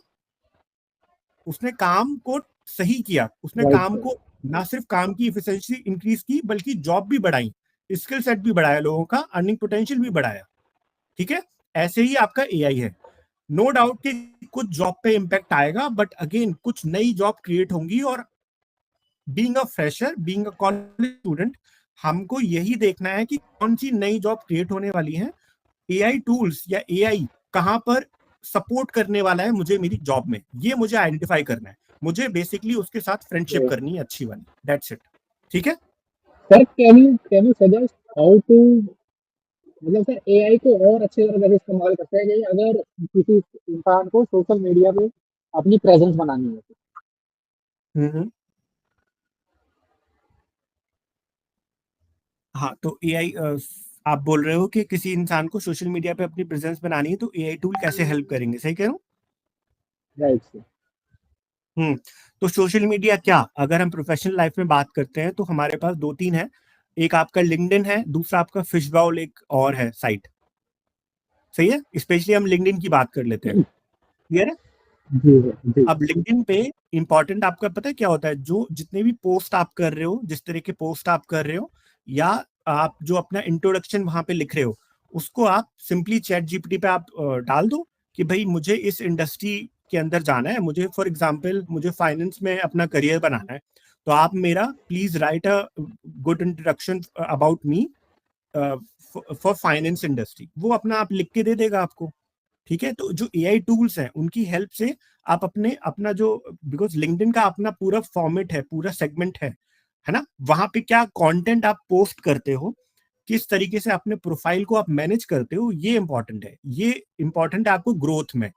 B: उसने काम को सही किया, उसने काम को ना सिर्फ काम की एफिशिएंसी इंक्रीज की, बल्कि जॉब भी बढ़ाई, स्किल सेट भी बढ़ाया, लोगों का अर्निंग पोटेंशियल भी बढ़ाया, ठीक है। ऐसे ही आपका एआई है। नो डाउट कि कुछ जॉब पे इंपैक्ट आएगा, बट अगेन कुछ नई जॉब क्रिएट होंगी। और being a fresher, being a college student, हमको यही देखना है कि कौन सी नई जॉब क्रिएट होने वाली है, एआई टूल्स या एआई कहां पर सपोर्ट करने वाला है मुझे मेरी जॉब में, ये मुझे आइडेंटिफाई करना है। मुझे बेसिकली उसके साथ फ्रेंडशिप करनी है अच्छी वाली, दैट्स इट, ठीक है।
E: Sir can you suggest how to, मतलब सर एआई को और अच्छे तरह से इस्तेमाल करते हैं कि अगर किसी इंसान को सोशल मीडिया पे अपनी प्रेजेंस बनानी है।
B: हाँ, तो एआई आप बोल रहे हो कि किसी इंसान को सोशल मीडिया पे अपनी प्रेजेंस बनानी है, तो एआई टूल कैसे हेल्प करेंगे, सही कह रहा हूँ?
E: Right sir.
B: तो सोशल मीडिया क्या, अगर हम प्रोफेशनल लाइफ में बात करते हैं तो हमारे पास 2-3 है। एक आपका लिंक्डइन है, दूसरा आपका फिशबाउल एक और है साइट, सही है। स्पेशली हम लिंक्डइन की बात कर लेते हैं, क्लियर है। अब लिंक्डइन पे इंपॉर्टेंट आपका पता है क्या होता है, जो जितने भी पोस्ट आप कर रहे हो, जिस तरह के पोस्ट आप कर रहे हो, या आप जो अपना इंट्रोडक्शन वहां पे लिख रहे हो, उसको आप सिंपली चैट जीपीटी पे आप डाल दो कि भाई मुझे इस इंडस्ट्री के अंदर जाना है, मुझे फॉर एग्जांपल मुझे फाइनेंस में अपना करियर बनाना है, तो आप मेरा please right a good introduction about me for finance industry. वो अपना आप लिख के दे देगा आपको, ठीक है। तो जो एआई टूल्स हैं उनकी हेल्प से आप अपना जो, बिकॉज लिंक्डइन का अपना पूरा फॉर्मेट है, पूरा सेगमेंट है ना, वहां पे क्या कंटेंट आप पोस्ट करते हो, किस तरीके से अपने प्रोफाइल को आप मैनेज करते हो, ये इंपॉर्टेंट है। ये इंपॉर्टेंट है आपको ग्रोथ में,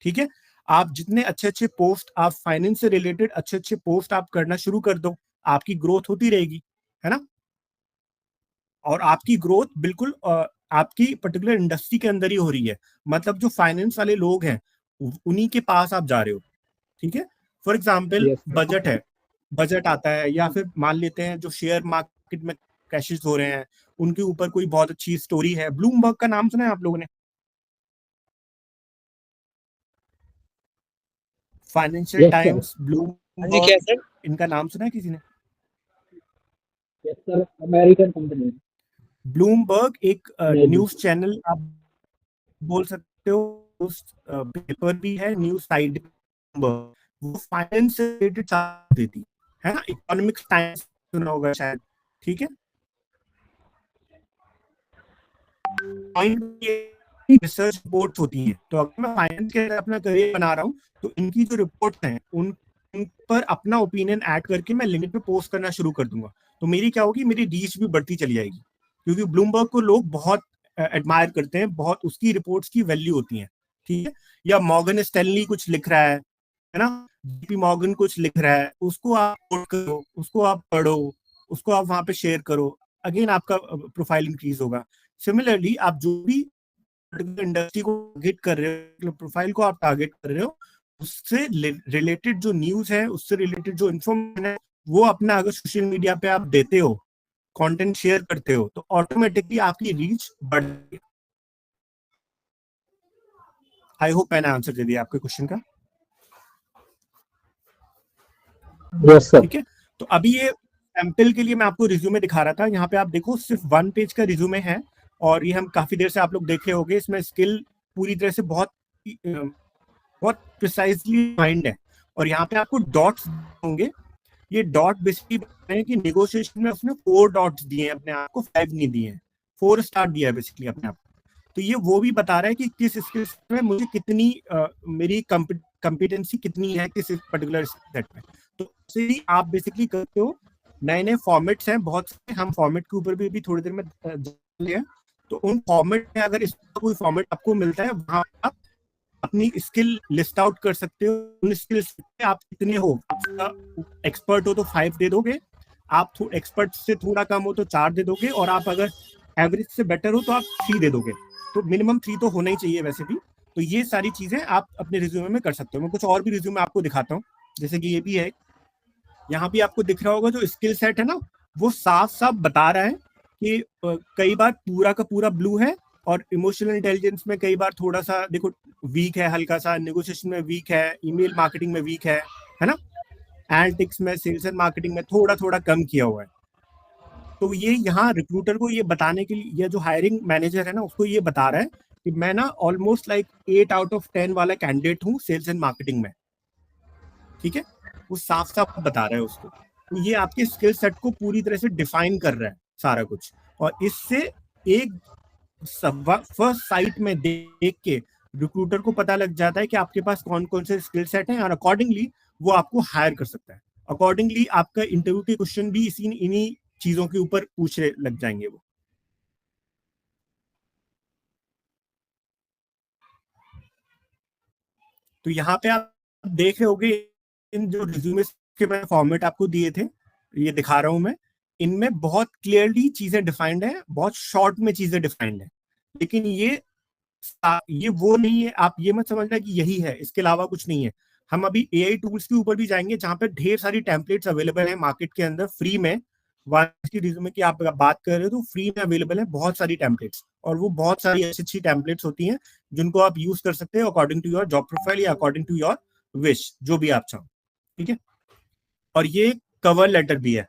B: ठीक है। आप जितने अच्छे अच्छे पोस्ट, आप फाइनेंस से रिलेटेड अच्छे अच्छे पोस्ट आप करना शुरू कर दो, आपकी ग्रोथ होती रहेगी, है ना। और आपकी ग्रोथ बिल्कुल आपकी पर्टिकुलर इंडस्ट्री के अंदर ही हो रही है, मतलब जो फाइनेंस वाले लोग हैं उन्हीं के पास आप जा रहे हो, ठीक है। For example
E: Yes, sir.
B: Budget है, बजट आता है, या फिर मान लेते हैं जो शेयर मार्केट में क्रैशेस हो रहे हैं, उनके ऊपर कोई बहुत अच्छी स्टोरी है। ब्लूमबर्ग का नाम सुना है आप लोगों ने? Financial
E: Yes, sir.
B: टाइम्स,
A: हाँ जी,
B: ब्लूमबर्ग,
A: क्या सर?
B: इनका नाम सुना है किसी ने?
E: Yes, sir. American company.
B: Bloomberg एक
E: नहीं,
B: न्यूज चैनल आप बोल सकते हो, उस पेपर भी है, न्यूज साइट। वो फाइनेंस से रिलेटेड देती है ना, इकोनॉमिक्स टाइम्स सुना होगा शायद, ठीक है। रिसर्च रिपोर्ट्स होती हैं, तो अगर मैं फाइनेंस के अंदर अपना करियर बना रहा हूँ तो इनकी जो रिपोर्ट्स हैं उन पर अपना ओपिनियन ऐड करके मैं लिंक्डइन पे पोस्ट करना शुरू कर दूंगा। तो मेरी क्या होगी, मेरी रीच भी बढ़ती चली जाएगी, क्योंकि ब्लूमबर्ग को लोग बहुत एडमायर करते हैं, बहुत उसकी रिपोर्ट्स की वैल्यू होती है, ठीक है। या मॉर्गन स्टैनली कुछ लिख रहा है ना, JP मॉर्गन कुछ लिख रहा है, उसको आप कोट करो, उसको आप पढ़ो, उसको आप वहां पे शेयर करो, अगेन आपका प्रोफाइल इंक्रीज होगा। सिमिलरली आप जो भी इंडस्ट्री को टारगेट कर रहे हो, प्रोफाइल को आप टारगेट कर रहे हो, उससे रिलेटेड जो न्यूज है, उससे रिलेटेड जो इन्फॉर्मेशन है, वो अपना अगर सोशल मीडिया पे आप देते हो, कंटेंट शेयर करते हो, तो ऑटोमेटिकली आपकी रीच बढ़ जाएगी। आई होप मैंने आंसर दे दिया आपके क्वेश्चन का।
E: Yes, sir.
B: ठीक है, तो अभी ये सैंपल के लिए मैं आपको रिज्यूमे दिखा रहा था। यहाँ पे आप देखो सिर्फ 1 पेज का रिज्यूमे है, और ये हम काफी देर से आप लोग देख रहे होंगे। इसमें स्किल पूरी तरह से बहुत प्रिसाइजली डिफाइंड है, और यहाँ पे आपको डॉट्स होंगे। ये डॉट बेसिकली बताते हैं कि नेगोशिएशन में उसने 4 डॉट्स दिए हैं अपने आप को, 5 नहीं दिए हैं, 4 स्टार दिया है बेसिकली अपने आप को। तो ये वो भी बता रहा है कि किस स्किल में मुझे कितनी मेरी कॉम्पिटेंसी कितनी है किस पर्टिकुलर सेट में। तो से ही आप बेसिकली करते हो। नए नए फॉर्मेट्स हैं बहुत से, हम फॉर्मेट के ऊपर भी थोड़ी देर में जाएंगे। तो उन फॉर्मेट में अगर इसका कोई फॉर्मेट आपको मिलता है, वहां आप अपनी स्किल लिस्ट आउट कर सकते हो। उन स्किल्स में आप कितने हो, एक्सपर्ट हो तो 5 दे दोगे, आप एक्सपर्ट से थोड़ा कम हो तो 4 दे दोगे, और आप अगर एवरेज से बेटर हो तो आप 3 दे दोगे। तो मिनिमम 3 तो होना ही चाहिए वैसे भी। तो ये सारी चीजें आप अपने रिज्यूमे में कर सकते हो। मैं कुछ और भी रिज्यूमे आपको दिखाता हूँ, जैसे कि ये भी है, यहाँ भी आपको दिख रहा होगा जो स्किल सेट है ना, वो साफ साफ बता रहा है कि कई बार पूरा का पूरा ब्लू है, और इमोशनल इंटेलिजेंस में कई बार थोड़ा सा देखो वीक है, हल्का सा नेगोशिएशन में वीक है, ईमेल मार्केटिंग में वीक है ना, एनालिटिक्स में, सेल्स एंड मार्केटिंग में थोड़ा थोड़ा कम किया हुआ है। तो ये यहाँ रिक्रूटर को ये बताने के लिए, ये जो हायरिंग मैनेजर है ना, उसको ये बता रहा है कि मैं ना ऑलमोस्ट लाइक 8 आउट ऑफ 10 वाला कैंडिडेट हूँ सेल्स एंड मार्केटिंग में, ठीक है। वो साफ साफ बता रहा है उसको। तो ये आपके स्किल सेट को पूरी तरह से डिफाइन कर रहा है सारा कुछ, और इससे एक फर्स्ट साइट में देख के रिक्रूटर को पता लग जाता है कि आपके पास कौन कौन से स्किल सेट हैं, और अकॉर्डिंगली वो आपको हायर कर सकता है। अकॉर्डिंगली आपका इंटरव्यू के क्वेश्चन भी इन्हीं चीजों के ऊपर पूछने लग जाएंगे वो। तो यहाँ पे आप देख रहे होगे इन जो रिज्यूमे के मैं फॉर्मेट आपको दिए थे, ये दिखा रहा हूं मैं, इनमें बहुत क्लियरली चीजें डिफाइंड है, बहुत शॉर्ट में चीजें डिफाइंड है। लेकिन ये वो नहीं है, आप ये मत समझना कि यही है, इसके अलावा कुछ नहीं है। हम अभी AI टूल्स के ऊपर भी जाएंगे, जहां पे ढेर सारी टेम्पलेट्स अवेलेबल है मार्केट के अंदर फ्री में। की रिज्यूमे की आप बात कर रहे हो तो फ्री में अवेलेबल है बहुत सारी टेम्पलेट्स, और वो बहुत सारी अच्छी अच्छी टेम्पलेट्स होती हैं जिनको आप यूज कर सकते हो according to your job profile या अकॉर्डिंग टू योर विश, जो भी आप चाहो, ठीक है। और ये कवर लेटर भी है।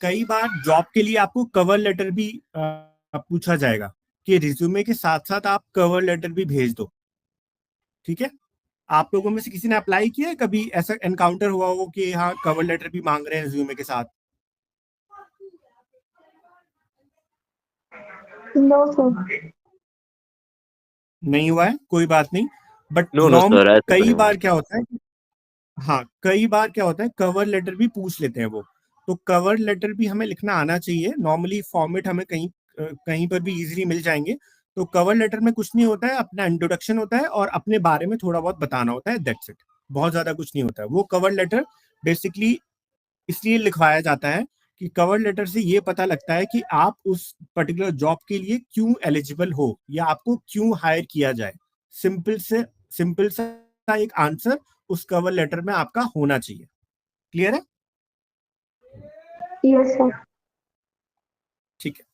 B: कई बार जॉब के लिए आपको कवर लेटर भी पूछा जाएगा कि रिज्यूमे के साथ साथ आप कवर लेटर भी भेज दो, ठीक है। आप लोगों में से किसी ने अप्लाई किया है, कभी ऐसा एनकाउंटर हुआ हो कि हाँ कवर लेटर भी मांग रहे हैं रिज्यूमे के साथ?
C: No, sir.
B: नहीं हुआ है, कोई बात नहीं। बट
F: नो नो सर, ऐसा
B: कई
F: नहीं
B: बार
F: हुआ।
B: क्या होता है, हाँ कई बार क्या होता है, कवर लेटर भी पूछ लेते हैं वो। तो कवर लेटर भी हमें लिखना आना चाहिए। नॉर्मली फॉर्मेट हमें कहीं पर भी इजीली मिल जाएंगे। तो कवर लेटर में कुछ नहीं होता है, अपना इंट्रोडक्शन होता है और अपने बारे में थोड़ा बहुत बताना होता है, दैट्स इट। बहुत ज्यादा कुछ नहीं होता है। वो कवर लेटर बेसिकली इसलिए लिखवाया जाता है कि कवर लेटर से ये पता लगता है कि आप उस पर्टिकुलर जॉब के लिए क्यों एलिजिबल हो या आपको क्यों हायर किया जाए। सिंपल सा एक आंसर उस कवर लेटर में आपका होना चाहिए। क्लियर है?
C: Yes, sir.
B: ठीक है।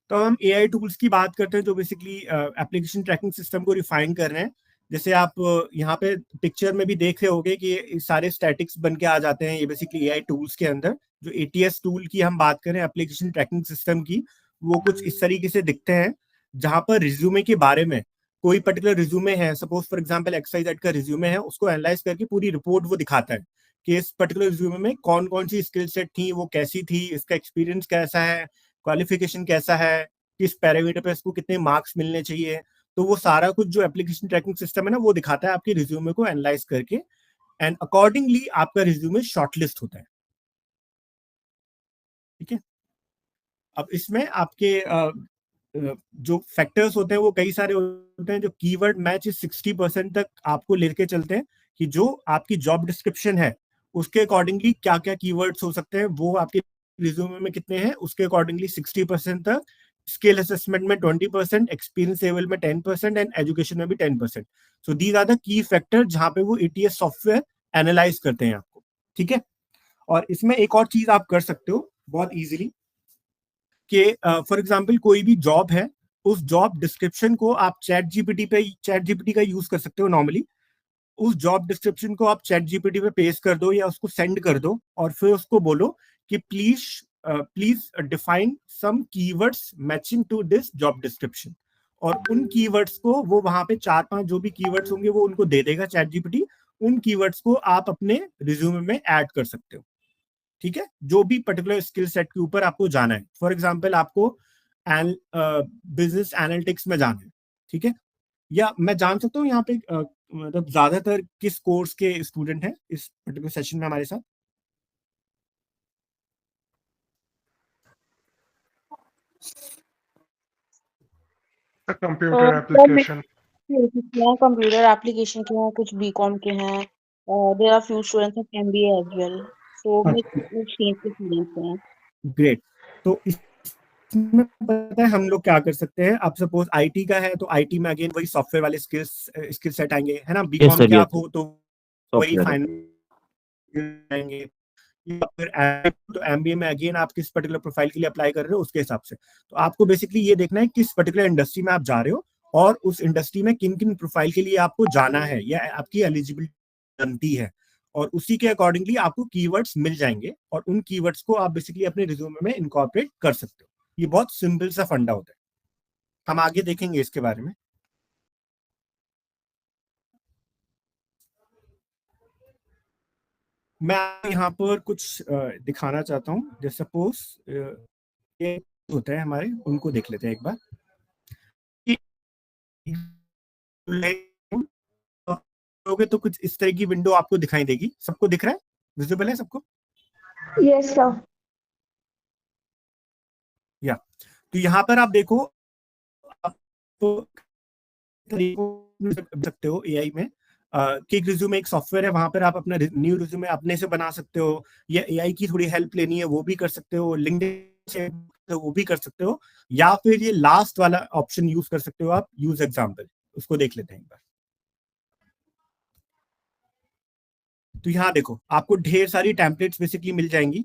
B: तो हम एआई टूल्स की बात करते हैं जो बेसिकली एप्लीकेशन ट्रैकिंग सिस्टम को रिफाइन कर रहे हैं। जैसे आप यहाँ पे पिक्चर में भी देख रहे होंगे कि ये सारे स्टैटिक्स बन के आ जाते हैं ये बेसिकली एआई टूल्स के अंदर। जो एटीएस टूल की हम बात करें एप्लीकेशन ट्रैकिंग सिस्टम की, वो कुछ इस तरीके से दिखते हैं जहां पर रिज्यूमे के बारे में, कोई पर्टिकुलर रिज्यूमे है, सपोज फॉर एग्जाम्पल XYZ का रिज्यूमे है, उसको एनालाइज करके पूरी रिपोर्ट वो दिखाता है कि इस पर्टिकुलर रिज्यूमे में कौन कौन सी स्किल सेट थी, वो कैसी थी, इसका एक्सपीरियंस कैसा है, क्वालिफिकेशन कैसा है, किस पैरामीटर पे इसको कितने मार्क्स मिलने चाहिए। तो वो सारा कुछ जो एप्लीकेशन ट्रैकिंग सिस्टम है ना, वो दिखाता है आपके रिज्यूमे को एनालाइज करके, एंड अकॉर्डिंगली आपका रिज्यूमे शॉर्टलिस्ट होता है। ठीक है। अब इसमें आपके जो फैक्टर्स होते हैं वो कई सारे होते हैं। जो कीवर्ड मैच 60% तक आपको लेके चलते हैं कि जो आपकी जॉब डिस्क्रिप्शन है उसके अकॉर्डिंगली क्या क्या कीवर्ड्स हो सकते हैं, वो आपके रिज्यूमे में कितने हैं उसके अकॉर्डिंगली 60% तक, स्किल असेसमेंट में 20%, एक्सपीरियंस लेवल में 10% एंड एजुकेशन में भी 10%। So these are the key factor जहां पे वो एटीएस सॉफ्टवेयर एनालाइज करते हैं आपको। ठीक है। और इसमें एक और चीज आप कर सकते हो बहुत इजीली कि फॉर एग्जांपल कोई भी जॉब है, उस जॉब डिस्क्रिप्शन को आप चैट जीपीटी का यूज कर सकते हो। नॉर्मली उस जॉब डिस्क्रिप्शन को आप चैट जीपीटी पे पेस्ट कर दो या उसको सेंड कर दो और फिर उसको बोलो कि please define some keywords matching to this job description, और उन कीवर्ड्स को वो वहां पे 4-5 जो भी कीवर्ड्स होंगे वो उनको दे देगा चैट जीपीटी। उन कीवर्ड्स को आप अपने रिज्यूमे में ऐड कर सकते हो। ठीक है। जो भी पर्टिकुलर स्किल सेट के ऊपर आपको जाना है, फॉर एग्जांपल आपको बिजनेस एनालिटिक्स में जाना है, ठीक है, या मैं जान सकता हूँ यहाँ पे मतलब ज्यादातर किस कोर्स के स्टूडेंट हैं इस पर्टिकुलर सेशन में हमारे साथ?
G: Computer application.
C: कंप्यूटर एप्लीकेशन के हैं, कुछ बीकॉम के हैं, there are few students of MBA as well, so exchange के स्टूडेंट्स हैं।
B: ग्रेट। तो इसमें पता है हम लोग क्या कर सकते हैं? आप सपोज आईटी का है तो आईटी में अगेन वही सॉफ्टवेयर वाले स्किल सेट आएंगे, है ना।
F: Yes,
B: बीकॉम
F: sir,
B: के
F: yes,
B: आप हो तो वही
F: software.
B: फाइनेंस आएंगे, या फिर तो एमबीए में अगेन आप किस पर्टिकुलर प्रोफाइल के लिए अप्लाई कर रहे हो उसके हिसाब से। तो आपको बेसिकली ये देखना है किस पर्टिकुलर इंडस्ट्री में आप जा रहे हो और उस इंडस्ट्री में किन किन प्रोफाइल के लिए आपको जाना है या आपकी एलिजिबिलिटी बनती है, और उसी के अकॉर्डिंगली आपको कीवर्ड्स मिल जाएंगे और उन कीवर्ड्स को आप बेसिकली अपने रिज्यूमे में इनकॉर्पोरेट कर सकते हो। ये बहुत सिंपल सा फंडा होता है, हम आगे देखेंगे इसके बारे में। मैं यहाँ पर कुछ दिखाना चाहता हूँ। जैसे सपोज ये होता है हमारे, उनको देख लेते हैं एक बार। तो कुछ इस तरह की विंडो आपको दिखाई देगी। सबको दिख रहा है? विजिबल है सबको?
C: Yes sir.
B: या तो यहाँ पर आप देखो, आपको तरीकों सकते हो एआई में कि एक रिज्यूमे एक सॉफ्टवेयर है, वहां पर आप अपना न्यू रिज्यूमे अपने से बना सकते हो, या एआई की थोड़ी हेल्प लेनी है वो भी कर सकते हो, लिंक्डइन से वो भी कर सकते हो, या फिर ये लास्ट वाला ऑप्शन यूज कर सकते हो आप, यूज एग्जाम्पल। उसको देख लेते हैं एक बार। तो यहाँ देखो आपको ढेर सारी टेम्पलेट्स बेसिकली मिल जाएंगी,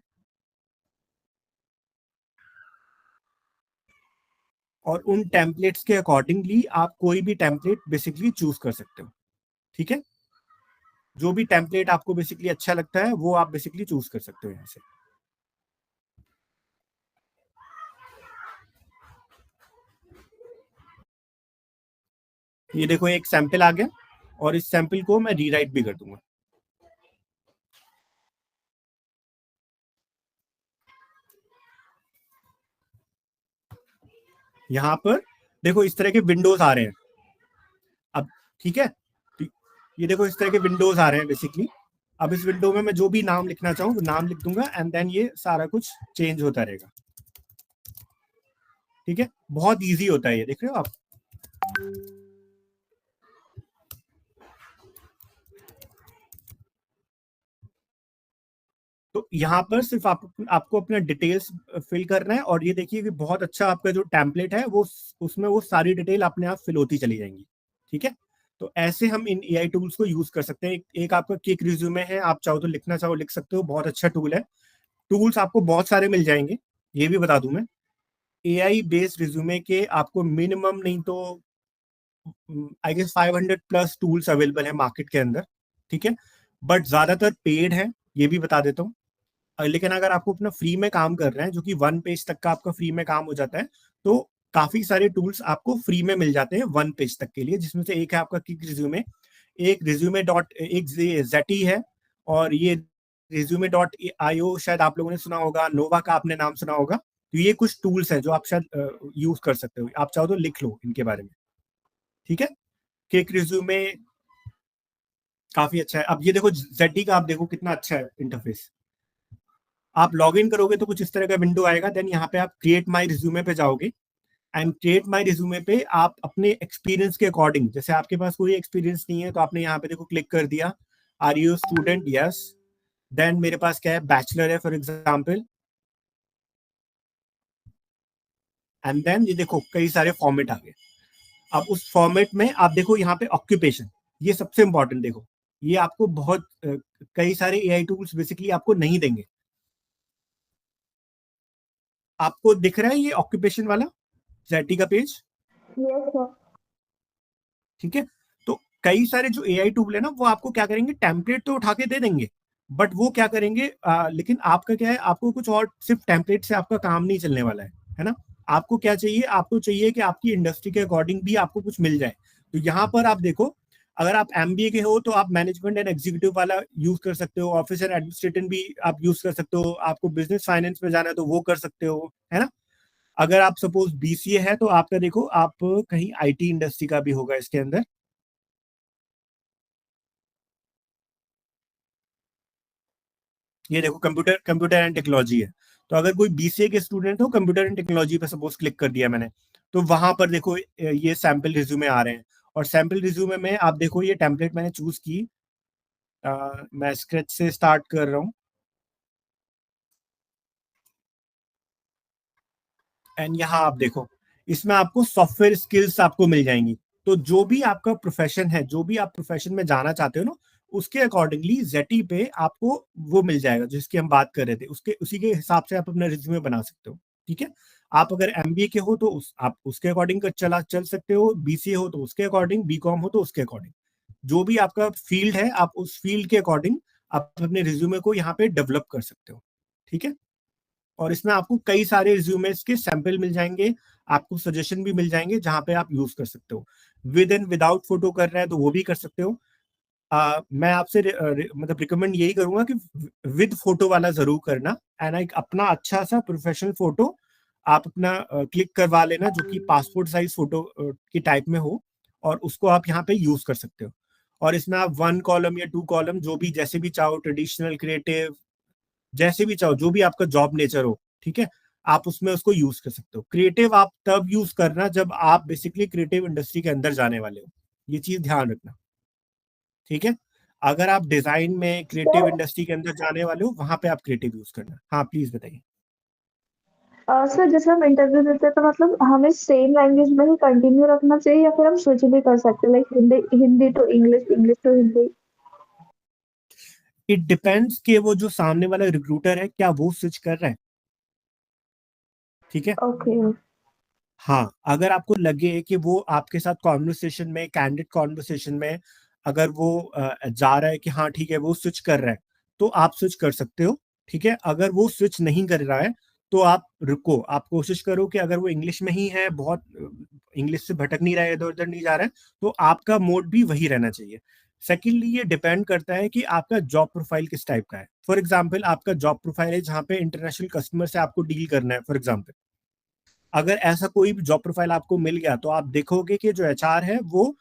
B: और उन टेम्पलेट्स के अकॉर्डिंगली आप कोई भी टेम्पलेट बेसिकली चूज कर सकते हो। ठीक है। जो भी टेम्पलेट आपको बेसिकली अच्छा लगता है वो आप बेसिकली चूज कर सकते हो यहाँ से। ये देखो एक सैंपल आ गया, और इस सैंपल को मैं रीराइट भी कर दूंगा। यहाँ पर देखो इस तरह के विंडोज आ रहे हैं अब। ठीक है। तो ये देखो इस तरह के विंडोज आ रहे हैं बेसिकली। अब इस विंडो में मैं जो भी नाम लिखना चाहूँ नाम लिख दूंगा एंड देन ये सारा कुछ चेंज होता रहेगा। ठीक है, बहुत इजी होता है ये, देख रहे हो आप। तो यहाँ पर सिर्फ आपको अपना डिटेल्स फिल करना है और ये देखिए कि बहुत अच्छा आपका जो टेम्पलेट है वो उसमें वो सारी डिटेल अपने आप फिल होती चली जाएंगी। ठीक है, तो ऐसे हम इन एआई टूल्स को यूज कर सकते हैं। एक आपका क्विक रिज्यूमे है, आप चाहो तो लिखना चाहो लिख सकते हो, बहुत अच्छा टूल है। टूल्स आपको बहुत सारे मिल जाएंगे, ये भी बता दूं मैं। एआई बेस्ड रिज्यूमे के आपको मिनिमम नहीं तो I guess 500 plus tools available है मार्केट के अंदर। ठीक है, बट ज्यादातर पेड है, ये भी बता देता हूँ। लेकिन अगर आपको अपना फ्री में काम कर रहे हैं, जो कि 1 पेज तक का आपका फ्री में काम हो जाता है, तो काफी सारे टूल्स आपको फ्री में मिल जाते हैं 1 पेज तक के लिए, जिसमें से एक है आपका क्विक रिज्यूमे, एक रिज्यूमे डॉट एक जेटी है, और ये रिज्यूमे डॉट आईओ शायद आप लोगों ने सुना होगा, नोवा का आपने नाम सुना होगा। तो ये कुछ टूल्स हैं जो आप शायद यूज कर सकते हो, आप चाहो तो लिख लो इनके बारे में। ठीक है, क्विक रिज्यूमे काफी अच्छा है। अब ये देखो जेटी का, आप देखो कितना अच्छा है इंटरफेस। आप लॉग इन करोगे तो कुछ इस तरह का विंडो आएगा, देन यहाँ पे आप क्रिएट माई रिज्यूमे पे जाओगे एंड क्रिएट माई रिज्यूमे पे आप अपने एक्सपीरियंस के अकॉर्डिंग, जैसे आपके पास कोई एक्सपीरियंस नहीं है तो आपने यहाँ पे देखो क्लिक कर दिया, are you student, yes. Then मेरे पास क्या है, बैचलर है फॉर एग्जाम्पल, एंड देन ये देखो कई सारे फॉर्मेट आ गए। अब उस फॉर्मेट में आप देखो यहाँ पे ऑक्यूपेशन, ये सबसे इंपॉर्टेंट देखो, ये आपको बहुत कई सारे एआई टूल्स बेसिकली आपको नहीं देंगे। आपको दिख रहा है ये ऑक्यूपेशन वाला जेटी का पेज?
C: Yes sir.
B: ठीक है, तो कई सारे जो एआई टूल है ना, वो आपको क्या करेंगे, टेम्पलेट तो उठा के दे देंगे, बट वो क्या करेंगे लेकिन आपका क्या है, आपको कुछ और सिर्फ टेम्पलेट से आपका काम नहीं चलने वाला है ना। आपको क्या चाहिए, आपको चाहिए कि आपकी इंडस्ट्री के अकॉर्डिंग भी आपको कुछ मिल जाए। तो यहाँ पर आप देखो, अगर आप एमबीए के हो तो आप मैनेजमेंट एंड एग्जीक्यूटिव वाला यूज कर सकते हो, ऑफिस एंड एडमिनिस्ट्रेटिव भी आप यूज कर सकते हो, आपको बिजनेस फाइनेंस में जाना है तो वो कर सकते हो, है ना। अगर आप सपोज बीसीए है तो आपका देखो, आप कहीं आईटी इंडस्ट्री का भी होगा इसके अंदर। ये देखो कंप्यूटर एंड टेक्नोलॉजी है, तो अगर कोई बीसीए के स्टूडेंट हो, कंप्यूटर एंड टेक्नोलॉजी पे सपोज क्लिक कर दिया मैंने, तो वहां पर देखो ये सैंपल रिज्यूमे आ रहे हैं, और सैंपल रिज्यूमे में आप देखो ये टेम्पलेट मैंने चूज की, मैं स्केच से स्टार्ट कर रहा हूँ, एंड यहाँ आप देखो इसमें आपको सॉफ्टवेयर स्किल्स आपको मिल जाएंगी। तो जो भी आपका प्रोफेशन है, जो भी आप प्रोफेशन में जाना चाहते हो ना, उसके अकॉर्डिंगली जेटी पे आपको वो मिल जाएगा जिसकी हम बात कर रहे थे, उसके उसी के हिसाब से आप अपना रिज्यूमे बना सकते हो। ठीक है, आप अगर एमबीए के हो तो आप उसके अकॉर्डिंग चल सकते हो, बीसीए हो तो उसके अकॉर्डिंग, बीकॉम हो तो उसके अकॉर्डिंग, जो भी आपका फील्ड है आप उस फील्ड के अकॉर्डिंग आप अपने रिज्यूमे को यहाँ पे डेवलप कर सकते हो। ठीक है, और इसमें आपको कई सारे रिज्यूमेस के सैंपल मिल जाएंगे, आपको सजेशन भी मिल जाएंगे जहां पे आप यूज कर सकते हो। विद एंड विदाउट फोटो कर रहे हैं तो वो भी कर सकते हो। मैं आपसे मतलब रिकमेंड यही करूंगा कि विद फोटो वाला जरूर करना, एंड एक अपना अच्छा सा प्रोफेशनल फोटो आप अपना क्लिक करवा लेना, जो कि पासपोर्ट साइज फोटो की टाइप में हो, और उसको आप यहाँ पे यूज कर सकते हो। और इसमें आप 1 कॉलम या 2 कॉलम जो भी जैसे भी चाहो, ट्रेडिशनल, क्रिएटिव, जैसे भी चाहो, जो भी आपका जॉब नेचर हो, ठीक है, आप उसमें उसको यूज कर सकते हो। क्रिएटिव आप तब यूज करना जब आप बेसिकली क्रिएटिव इंडस्ट्री के अंदर जाने वाले हो, ये चीज ध्यान रखना। ठीक है, अगर आप डिजाइन में क्रिएटिव इंडस्ट्री के अंदर जाने वाले हो, वहां पे आप क्रिएटिव यूज करना। हाँ प्लीज बताइए।
G: सर जैसे हम इंटरव्यू देते हैं तो मतलब हमें सेम लैंग्वेज में ही कंटिन्यू रखना चाहिए या फिर हम स्विच भी कर सकते हैं, like Hindi Hindi to English, English to Hindi?
B: It depends कि वो जो सामने वाला रिक्रूटर है क्या वो स्विच कर रहा है। ठीक है,
G: ओके।
B: हाँ, अगर आपको लगे कि वो आपके साथ कॉन्वर्सेशन में, कैंडिड कॉन्वर्सेशन में अगर वो जा रहा है कि हाँ ठीक है वो स्विच कर रहा है, तो आप स्विच कर सकते हो। ठीक है, अगर वो स्विच नहीं कर रहा है तो आप रुको, आप कोशिश करो कि अगर वो इंग्लिश में ही है, बहुत इंग्लिश से भटक नहीं रहा है, इधर उधर नहीं जा रहा है, तो आपका मोड भी वही रहना चाहिए। सेकेंडली ये डिपेंड करता है कि आपका जॉब प्रोफाइल किस टाइप का है। फॉर एग्जाम्पल आपका जॉब प्रोफाइल है जहाँ पे इंटरनेशनल कस्टमर से आपको डील करना है, फॉर एग्जाम्पल अगर ऐसा कोई भी जॉब प्रोफाइल आपको मिल गया, तो आप देखोगे कि जो एचआर है वो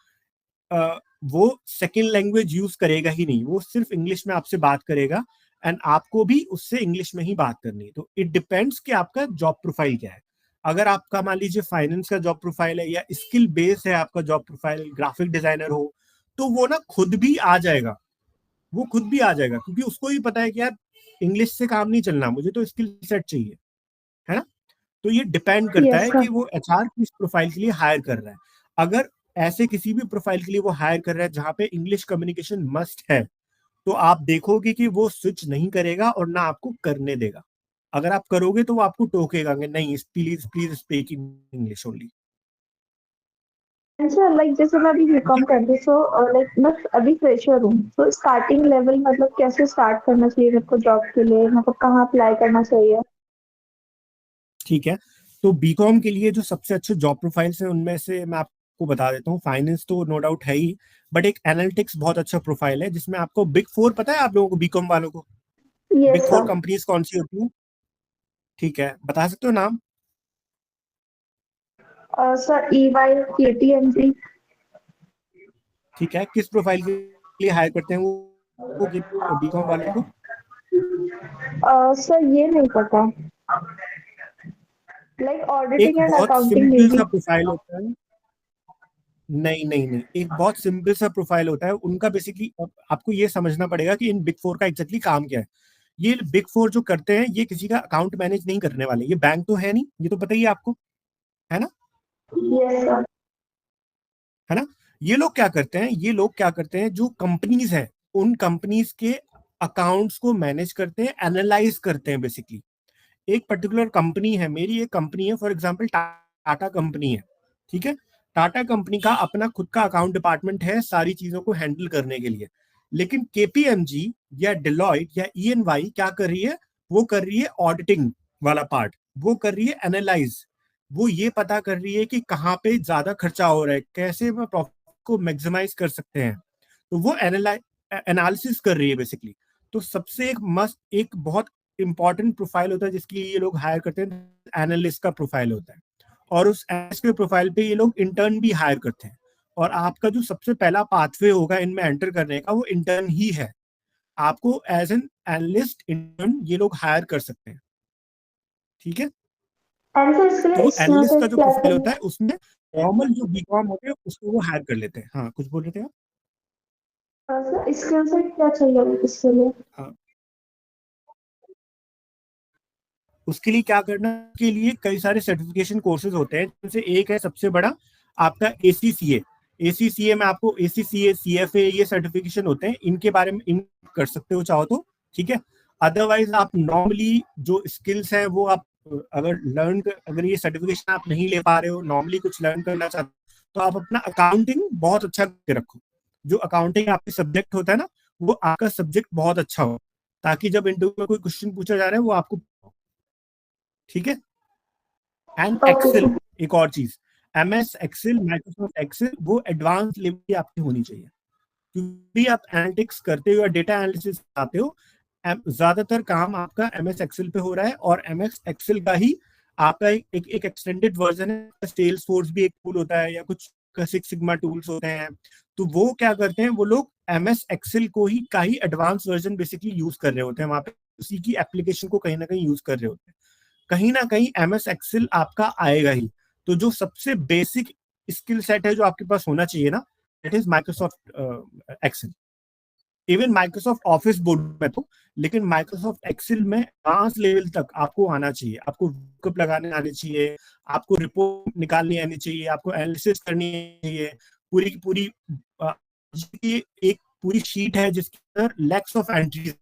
B: वो सेकेंड लैंग्वेज यूज करेगा ही नहीं, वो सिर्फ इंग्लिश में आपसे बात करेगा एंड आपको भी उससे इंग्लिश में ही बात करनी है। तो इट डिपेंड्स कि आपका जॉब प्रोफाइल क्या है। अगर आपका मान लीजिए फाइनेंस का जॉब प्रोफाइल है या स्किल बेस है आपका जॉब प्रोफाइल, ग्राफिक डिजाइनर हो, तो वो ना खुद भी आ जाएगा, वो खुद भी आ जाएगा, क्योंकि उसको भी पता है कि यार इंग्लिश से काम नहीं चलना, मुझे तो स्किल सेट चाहिए, है ना। तो ये डिपेंड करता
G: Yes,
B: है
G: sir.
B: कि वो एचआर किस प्रोफाइल के लिए हायर कर रहा है। अगर ऐसे किसी भी प्रोफाइल के लिए वो हायर कर रहा है जहां पे इंग्लिश कम्युनिकेशन मस्ट है, तो आप देखोगे कि वो स्विच नहीं करेगा और ना आपको करने देगा। अगर आप करोगे तो वो आपको टोकेगा कि नहीं, please please speak in English only.
G: And sir, like जैसे मैं अभी बीकॉम कर रही, सो लाइक मैं अभी फ्रेशर हूँ, तो स्टार्टिंग लेवल मतलब कैसे स्टार्ट करना चाहिए मेरे को जॉब के लिए, मतलब कहाँ अप्लाई करना चाहिए?
B: ठीक है, तो बीकॉम के लिए जो सबसे अच्छे जॉब प्रोफाइल्स हैं उनमें से मैं आपको बता देता हूँ। फाइनेंस तो नो डाउट है ही, बट एक एनालिटिक्स बहुत अच्छा प्रोफाइल है जिसमें आपको बिग फोर पता है आप लोगों को, बीकॉम वालों को big
G: Yes,
B: four
G: sir.
B: Companies कौन सी होती है? ठीक है, बता सकते हो नाम?
G: Sir, EY, KPMG.
B: ठीक है, किस प्रोफाइल के लिए हायर करते हैं वो बीकॉम वाले को?
G: सर ये नहीं पता, लाइक
B: एक
G: ऑडिटिंग एंड
B: बहुत
G: अकाउंटिंग
B: सिंपल
G: में
B: सा
G: भी।
B: प्रोफाइल होता है। नहीं नहीं नहीं, एक बहुत सिंपल सा प्रोफाइल होता है उनका। बेसिकली आपको ये समझना पड़ेगा कि इन बिग फोर का एग्जैक्टली काम क्या है। ये बिग फोर जो करते हैं ये किसी का अकाउंट मैनेज नहीं करने वाले, ये बैंक तो है नहीं, ये तो पता ही है आपको, है ना।
G: Yes, sir.
B: है ना। ये लोग क्या करते हैं, ये लोग क्या करते हैं, जो कंपनीज हैं उन कंपनीज के अकाउंट्स को मैनेज करते हैं, एनालाइज करते हैं। बेसिकली एक पर्टिकुलर कंपनी है, मेरी एक कंपनी है फॉर एग्जांपल टाटा कंपनी है, ठीक है। टाटा कंपनी का अपना खुद का अकाउंट डिपार्टमेंट है सारी चीजों को हैंडल करने के लिए, लेकिन केपीएमजी या डिलॉयट या ईएनवाई क्या कर रही है, वो कर रही है ऑडिटिंग वाला पार्ट, वो कर रही है एनालाइज, वो ये पता कर रही है कि कहाँ पे ज्यादा खर्चा हो रहा है, कैसे हम प्रॉफिट को मैक्सिमाइज कर सकते हैं, तो वो एनालिसिस कर रही है बेसिकली। तो सबसे एक मस्त, एक बहुत इंपॉर्टेंट प्रोफाइल होता है जिसके लिए ये लोग हायर करते हैं, एनालिस्ट का प्रोफाइल होता है। और उस एनालिस्ट के प्रोफाइल पे ये लोग इंटर्न भी हायर करते हैं, और आपका जो सबसे पहला पाथवे होगा इनमें एंटर करने का वो इंटर्न ही है। आपको एज एन एनालिस्ट इंटर्न ये लोग हायर कर सकते हैं, ठीक है।
G: एंड सर इसके
B: तो
G: लिए
B: वो
G: स्किल
B: एनालिस्ट का
G: सेट
B: जो
G: क्या
B: प्रोफाइल
G: चाहिए?
B: होता है उसमें नॉर्मल जो बीकॉम होते हैं उसको वो हायर कर लेते हैं। हाँ, कुछ बोल रहे थे आप?
G: सर स्किल सेट क्या चाहिए इसके लिए?
B: हाँ, उसके लिए क्या करना के लिए कई सारे सर्टिफिकेशन कोर्सेज होते हैं, जैसे एक है सबसे बड़ा आपका एसीसीए। एसीसीए में आपको एसीसीए, सीएफए, ये सर्टिफिकेशन होते हैं, इनके बारे में इन कर सकते हो चाहो तो, ठीक है। अदरवाइज आप नॉर्मली जो स्किल्स हैं वो आप अगर ये सर्टिफिकेशन आप नहीं ले पा रहे हो, नॉर्मली कुछ लर्न करना चाहते हो, तो आप अपना अकाउंटिंग बहुत अच्छा करके रखो। जो अकाउंटिंग आपके सब्जेक्ट होता है ना, वो आपका सब्जेक्ट बहुत अच्छा हो, ताकि जब इंटरव्यू में कोई क्वेश्चन पूछा जा रहा है वो आपको, ठीक है। And
G: okay
B: Excel,
G: sir.
B: एक और चीज, एमएस एक्सेल, माइक्रोसॉफ्ट एक्सेल, वो एडवांस लेवल की आपकी होनी चाहिए, क्योंकि आप एनालिटिक्स करते हो या डेटा एनालिसिस आते हो, ज्यादातर काम आपका एमएस एक्सेल पे हो रहा है, और एमएस एक्सेल का ही आपका एक एक्सटेंडेड वर्जन है। सेल्स फोर्स भी एक टूल होता है, या कुछ सिक्स सिग्मा टूल्स होते हैं। तो वो क्या करते हैं, वो लोग एमएस एक्सेल को ही का ही एडवांस वर्जन बेसिकली यूज कर रहे होते हैं वहां पे, उसी की एप्लीकेशन को कहीं ना कहीं यूज कर रहे होते हैं। कहीं ना कहीं एमएस एक्सेल आपका आएगा ही। तो जो सबसे बेसिक स्किल सेट है जो आपके पास होना चाहिए ना, it is Microsoft Excel. Even Microsoft office board में तो, लेकिन माइक्रोसॉफ्ट एक्सेल में एडवांस लेवल तक आपको आना चाहिए। आपको लुकअप लगाने आने चाहिए, आपको रिपोर्ट निकालनी आनी चाहिए, आपको एनालिसिस करनी चाहिए। पूरी की पूरी एक पूरी शीट है जिसके अंदर lakhs of entries,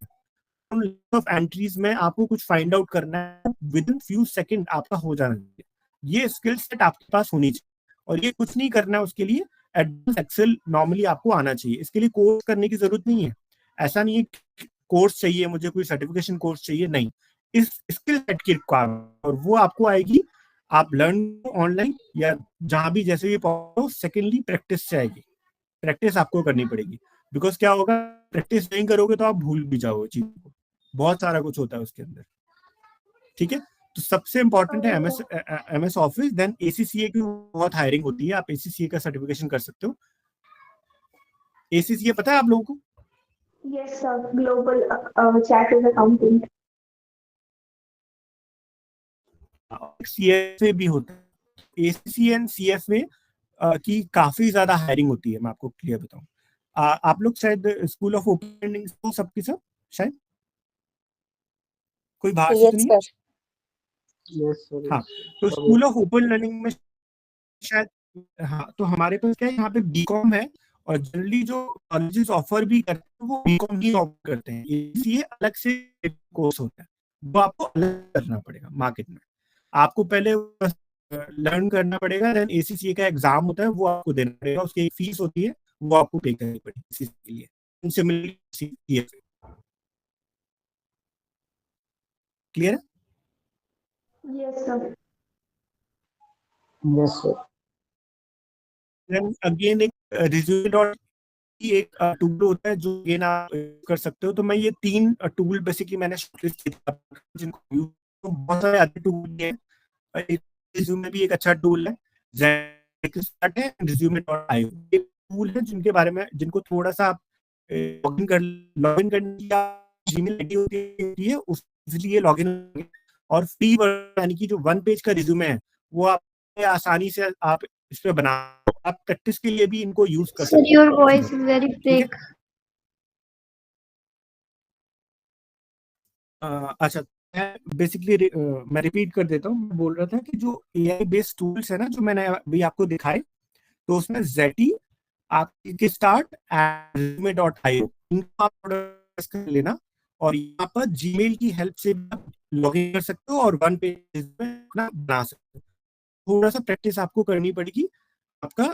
B: of entries में आपको कुछ फाइंड आउट करना है, विद इन फ्यू सेकंड आपका हो जाना चाहिए। ये स्किल सेट आपके पास होनी चाहिए, और ये कुछ नहीं करना है उसके लिए, एडवांस एक्सेल नॉर्मली आपको आना चाहिए। इसके लिए कोर्स करने की जरूरत नहीं है, ऐसा नहीं है कोर्स चाहिए मुझे, कोई सर्टिफिकेशन कोर्स चाहिए, नहीं। इस स्किल सेट की रिक्वायरमेंट, और वो आपको आएगी आप लर्न ऑनलाइन या जहां भी जैसे भी पाओ। सेकेंडली प्रैक्टिस से आएगी, प्रैक्टिस आपको करनी पड़ेगी, बिकॉज क्या होगा, प्रैक्टिस नहीं करोगे तो आप भूल भी जाओगे चीज को, बहुत सारा कुछ होता है उसके अंदर, ठीक है। तो सबसे इंपॉर्टेंट है एमएस ऑफिस, देन एसीसीए की बहुत हायरिंग होती है, आप एसीसीए का सर्टिफिकेशन कर सकते हो। ACCA पता है आप लोगों को?
G: Yes, sir. Global Chartered Accountant.
B: CFA भी होता है। ACCA एंड CFA की काफी ज्यादा हायरिंग होती है, मैं आपको क्लियर बताऊं। आप लोग शायद स्कूल ऑफ ओपन लर्निंग हो सबके सब, शायद कोई बाहर से तो नहीं है?
E: Yes sir.
B: हाँ, तो स्कूल ऑफ ओपन लर्निंग में शायद, हाँ, तो हमारे पास क्या है, यहाँ पे बीकॉम है, और जनरली जो कॉलेजेस ऑफर भी करते हैं वो बीकॉम ही ऑफर करते हैं, इसलिए अलग से कोर्स होता है, वो आपको अलग करना पड़ेगा मार्केट में। आपको पहले लर्न करना पड़ेगा, देन ACCA का एग्जाम होता है, वो आपको देना पड़ेगा, उसकी एक फीस होती है, वो आपको पे करनी पड़ेगी इसी के लिए। सिमिलरली क्लियर है?
G: Yes, sir.
E: Yes sir.
B: Then again एक रिज्यूमे एक टूल होता है जो अगेन आप कर सकते हो। तो मैं ये 3 टूल बेसिकली मैंने शॉर्टलिस्ट किया, जिनको use, तो बहुत सारे other टूल भी हैं। एक रिज्यूमे भी एक अच्छा टूल है, Zenstart है, resume.io ये टूल है जिनके बारे में, जिनको थोड़ा सा आप लॉगिन करने की जीमेल आईडी होती है, उसके लॉगिन और फ्री यानी कि जो 1 पेज का रिज्यूमे है वो आप आसानी से आप इस पे बना, आप प्रैक्टिस के लिए भी इनको यूज कर
G: Sir,
B: सकते
G: your
B: हो।
G: voice is very
B: ठीक है?
G: fake.
B: अच्छा, बेसिकली मैं रिपीट कर देता हूँ। मैं बोल रहा था कि जो AI बेस्ड टूल्स है ना, जो मैंने अभी आपको दिखाए, तो उसमें Zeti, आप स्टार्ट resume.io, इनको आप थोड़ा कर लेना, और यहाँ पर जीमेल की हेल्प से लॉग इन कर सकते हो और 1 पेज में अपना बना सकते हो। थोड़ा सा प्रैक्टिस आपको करनी पड़ेगी आपका,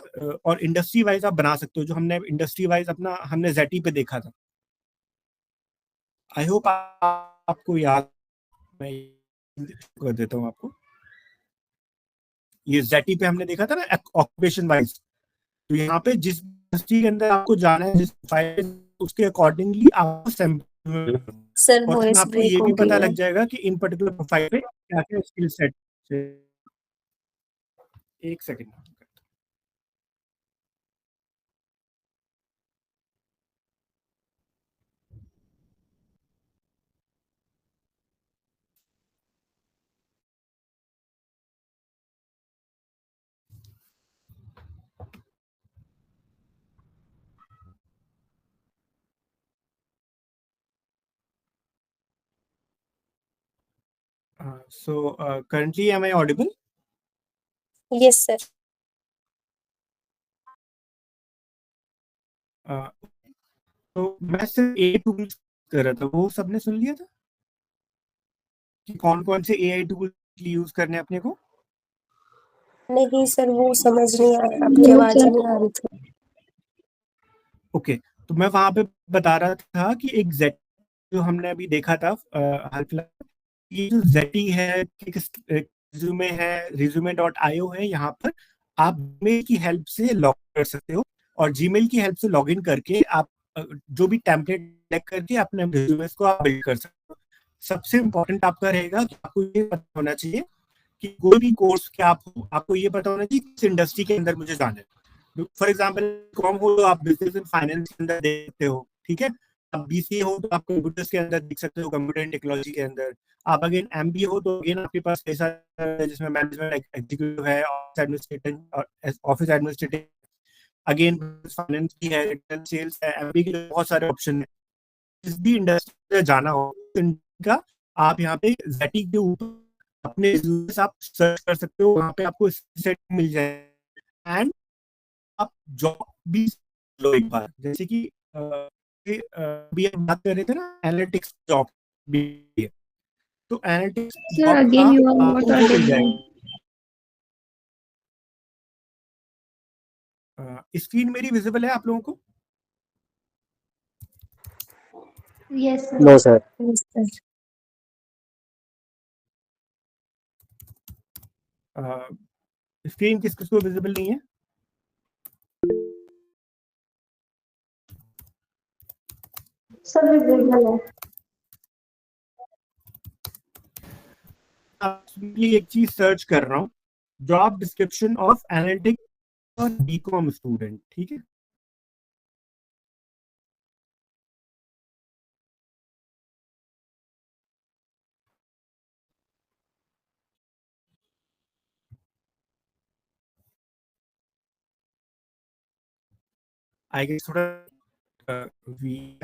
B: और इंडस्ट्री वाइज आप बना सकते हो, जो हमने इंडस्ट्री वाइज हमने Zeti पे देखा था। आई होप आपको याद, मैं कर देता हूँ आपको। ये Zeti पे हमने देखा था ना ऑक्यूपेशन वाइज, तो यहाँ पे जिस इंडस्ट्री के अंदर आपको जाना है, जिस प्रोफाइल, उसके अकॉर्डिंगली आपको सैंपल,
D: सर
B: और उसमें
D: वॉइस
B: आपको
D: ब्रेक
B: ये
D: हो
B: भी
D: गई
B: पता
D: है।
B: लग जाएगा कि इन पर्टिकुलर प्रोफाइल पे क्या क्या स्किल सेट। एक second. So currently am I audible?
D: Yes sir.
B: तो मैं सिर्फ AI टूल्स कर रहा था, वो सबने सुन लिया था कि कौन कौन से AI टूल यूज करने अपने को?
D: नहीं सर, वो समझ नहीं आ रहा, आपकी
G: No,
D: आवाज
G: sir.
D: ही नहीं आ रही थी।
B: ओके, तो मैं वहां पे बता रहा था कि एक जेट जो हमने अभी देखा था हाल फिलहाल, ये जो Zeti है, रिज्यूमे है, resume.io है, यहाँ पर आप जीमेल की हेल्प से लॉग कर सकते हो, और जीमेल की हेल्प से लॉग इन करके आप जो भी टेम्पलेट सेलेक्ट करके अपने रिज्यूमे को आप बिल्ड कर सकते हो। सबसे इम्पोर्टेंट आपका रहेगा कि आपको ये पता होना चाहिए कि कोई भी कोर्स के आपको ये पता होना चाहिए किस इंडस्ट्री के अंदर मुझे जाना है। फॉर एग्जाम्पल कॉम हो तो आप बिजनेस एंड फाइनेंस के अंदर देख सकते हो, ठीक है। आप BCA हो तो आप कंप्यूटर्स के अंदर देख सकते हो, कंप्यूटर एंड टेक्नोलॉजी के अंदर। आप अगेन MBA हो तो अगेन आपके पास कई सारे, जिसमें मैनेजमेंट एग्जीक्यूटिव है, ऑफिस एडमिनिस्ट्रेटिव, अगेन फाइनेंस की है, सेल्स है, MBA के लिए बहुत सारे ऑप्शन है। जिस भी इंडस्ट्री में जाना हो का, आप यहाँ पे Zeti के ऊपर अपने रिज्यूमे आप सर्च कर सकते हो, वहां पे आपको सेट मिल जाए, एंड आप जॉब भी लो एक बार। जैसे कि अभी हम बात कर रहे थे ना एनालिटिक्स जॉब भी है, तो एनालिटिक्स
G: Sir,
B: जॉब का
G: again you are not
B: आपको वो मिल
G: audible.
B: जाएगा। स्क्रीन मेरी विजिबल है आप लोगों को?
G: Yes, sir.
E: No sir.
D: Yes sir.
B: Screen किस किस को विजिबल नहीं है?
G: Sir, visible है.
B: सिंपली एक चीज सर्च कर रहा हूँ, जॉब डिस्क्रिप्शन ऑफ एनालिटिक्स और बीकॉम स्टूडेंट, ठीक है। आई गेस थोड़ा वी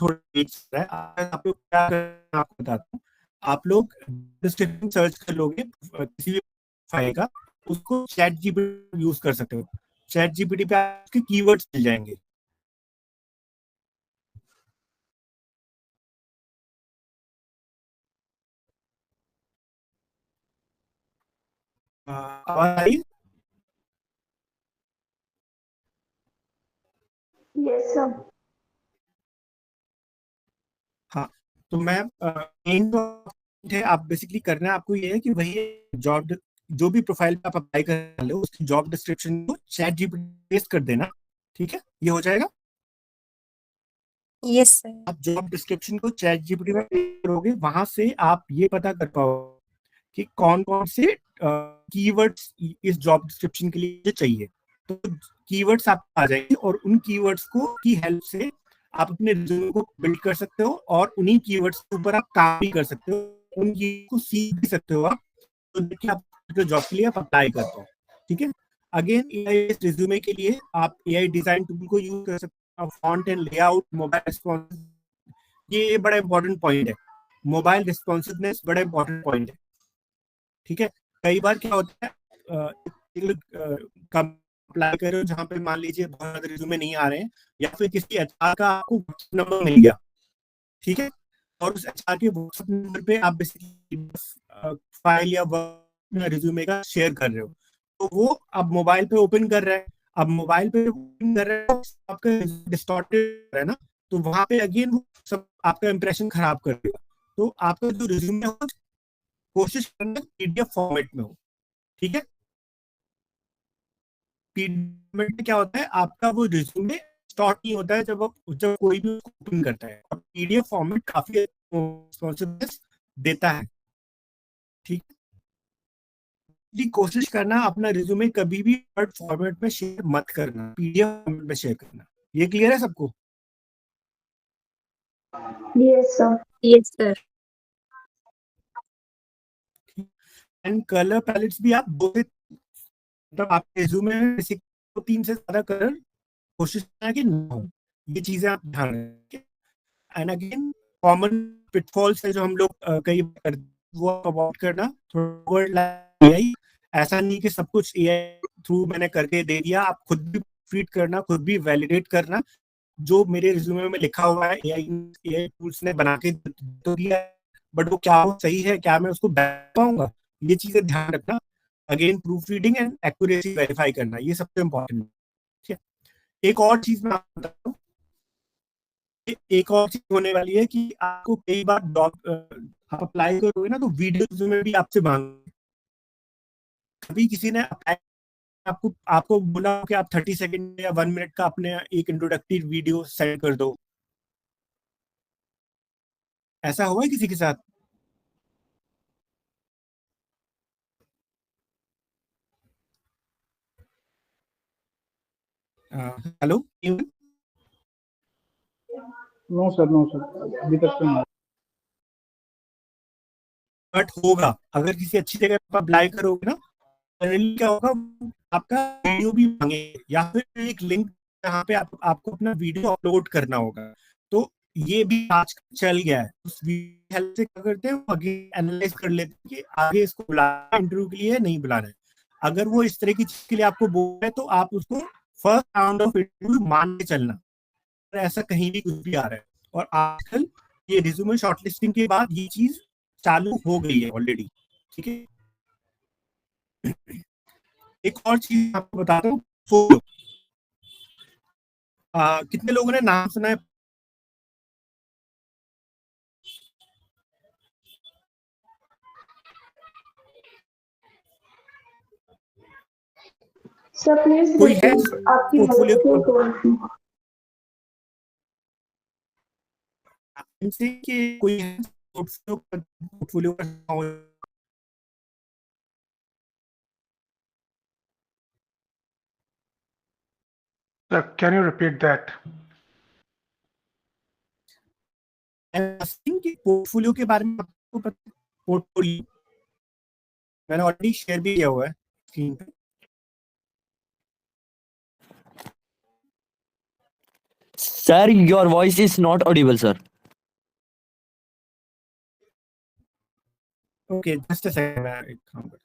B: थोड़ा है। आप लोग क्या करना आपको बताता हूँ। आप लोग डिस्क्रिप्शन सर्च कर लोगे किसी भी फाइल का, उसको चैट जीपीटी यूज कर सकते हो। चैट जीपीटी पे आपके कीवर्ड्स मिल जाएंगे। आवाज आई?
G: Yes sir.
B: हाँ, तो मैं मेन है आप बेसिकली करना है आपको ये है कि वही जॉब जो भी प्रोफाइल पे आप अप्लाई कर लो उसकी जॉब डिस्क्रिप्शन को चैट जीपीटी पेस्ट कर देना। ठीक है, ये हो जाएगा।
H: Yes sir.
B: आप जॉब डिस्क्रिप्शन को चैट जीपीटी में पेस्ट करोगे, वहां से आप ये पता कर पाओ कि कौन कौन से कीवर्ड्स इस जॉब डिस्क्रिप्शन के लिए चाहिए। तो कीवर्ड्स आपको आ जाएंगे और उन कीवर्ड्स को की हेल्प से आप अपने रिज्यूमे को बिल्ड कर सकते हो और उन्हीं कीवर्ड्स के ऊपर आप काम भी कर सकते हो, उन कीवर्ड को सीख भी सकते हो आप, तो देखिए आप जॉब के लिए आप अप्लाई कर पाओ। ठीक है, अगेन एआई रिज्यूमे के लिए आप एआई डिजाइन टूल को यूज कर सकते हो। Font and layout, mobile response, ये बड़ा इंपॉर्टेंट पॉइंट है। मोबाइल रिस्पॉन्सिवनेस बड़ा इंपॉर्टेंट पॉइंट है। ठीक है, कई बार क्या होता है कम अप्लाई कर रहे हो जहाँ पे मान लीजिए बहुत ज्यादा रिज्यूमे नहीं आ रहे हैं, या फिर किसी एचआर का आपको नंबर मिल गया। ठीक है, और उस एचआर के व्हाट्सएप नंबर पे आप बेसिकली फाइल या रिज्यूमे का शेयर कर रहे हो, तो वो अब मोबाइल पे ओपन कर रहा है। अब मोबाइल पे ओपन कर रहा है तो आपका डिस्टॉर्टेड है ना, तो वहां पे अगेन वो सब आपका इंप्रेशन खराब कर देगा। तो आपका जो रिज्यूमे हो कोशिश करना पीडीएफ फॉर्मेट में हो। ठीक है, पीडीएफ में क्या होता है आपका वो रिज्यूमे स्टॉर्ट नहीं होता है जब कोई भी उसको ओपन करता है, और पीडीएफ फॉर्मेट काफी रिस्पॉन्सिवनेस देता है। ठीक है, कोशिश करना अपना रिज्यूमे कभी भी वर्ड फॉर्मेट में शेयर मत करना, पीडीएफ फॉर्मेट में शेयर करना। ये क्लियर है सबको?
G: Yes sir.
H: Yes sir.
B: And colour pallets भी आप दो से मतलब आपके रिज्यूमे में 3 से ज्यादा कलर कोशिश करना कि ना हो। ये चीजें आप ध्यान रखें। एंड अगेन कॉमन पिटफॉल्स है जो हम लोग कई बार वो अवॉइड करना। थोड़ा एआई ऐसा नहीं कि सब कुछ एआई थ्रू मैंने करके दे दिया, आप खुद भी फीड करना, खुद भी वैलिडेट करना। जो मेरे रिज्यूमे में लिखा हुआ है एआई टूल्स ने बना के तो दिया, बट वो क्या वो सही है, क्या मैं उसको बैठ पाऊंगा, ये चीजें ध्यान रखना। Again proof reading and accuracy verify करना, ये सबसे इंपॉर्टेंट है। ठीक है, एक और चीज मैं आपको बताता हूँ, एक और चीज होने वाली है कि आपको कई बार जॉब आप अप्लाई करोगे ना तो वीडियो में भी आपसे मांगे। कभी किसी ने अप्लाई आपको आपको बोला कि आप 30 सेकंड या 1 मिनट का अपने एक इंट्रोडक्टरी वीडियो सेंड कर दो, ऐसा हुआ है किसी के साथ? हेलो,
E: नो सर, अभी तक तो नहीं।
B: बट होगा अगर किसी अच्छी जगह पर अप्लाई करोगे ना, जनरली क्या होगा आपका वीडियो भी मांगेंगे या फिर एक लिंक जहाँ पे आपको अपना वीडियो अपलोड करना होगा। तो ये भी आज चल गया है, उस हेल्प से क्या करते हैं आगे एनालाइज कर लेते हैं कि आगे इसको बुलाना इंटरव्यू के लिए नहीं बुलाना है। अगर वो इस तरह की चीज के लिए आपको बोल रहे हैं तो आप उसको फर्स्ट राउंड ऑफ इंटरव्यू मान के चलना, ऐसा कहीं भी कुछ भी आ रहा है। और आजकल ये रिज्यूमे शॉर्टलिस्टिंग के बाद ये चीज चालू हो गई है ऑलरेडी। ठीक है, एक और चीज आपको बताता हूँ, फोटो। कितने लोगों ने नाम सुना है?
G: सर प्लीज
B: कोई है
G: रिपीट, आपकी वॉइस
B: पोर्टफोलियो
G: ब्रेक हो रही है।
B: से कि कोई है पोर्टफोलियो का
H: Sir, can you repeat that?
B: कि पोर्टफोलियो के बारे में आपको पता, पोर्टफोलियो मैंने ऑलरेडी शेयर भी किया हुआ है स्क्रीन पे।
F: Sir, your voice is not audible, sir.
B: Okay, just a second, मैं एक काम करता हूँ।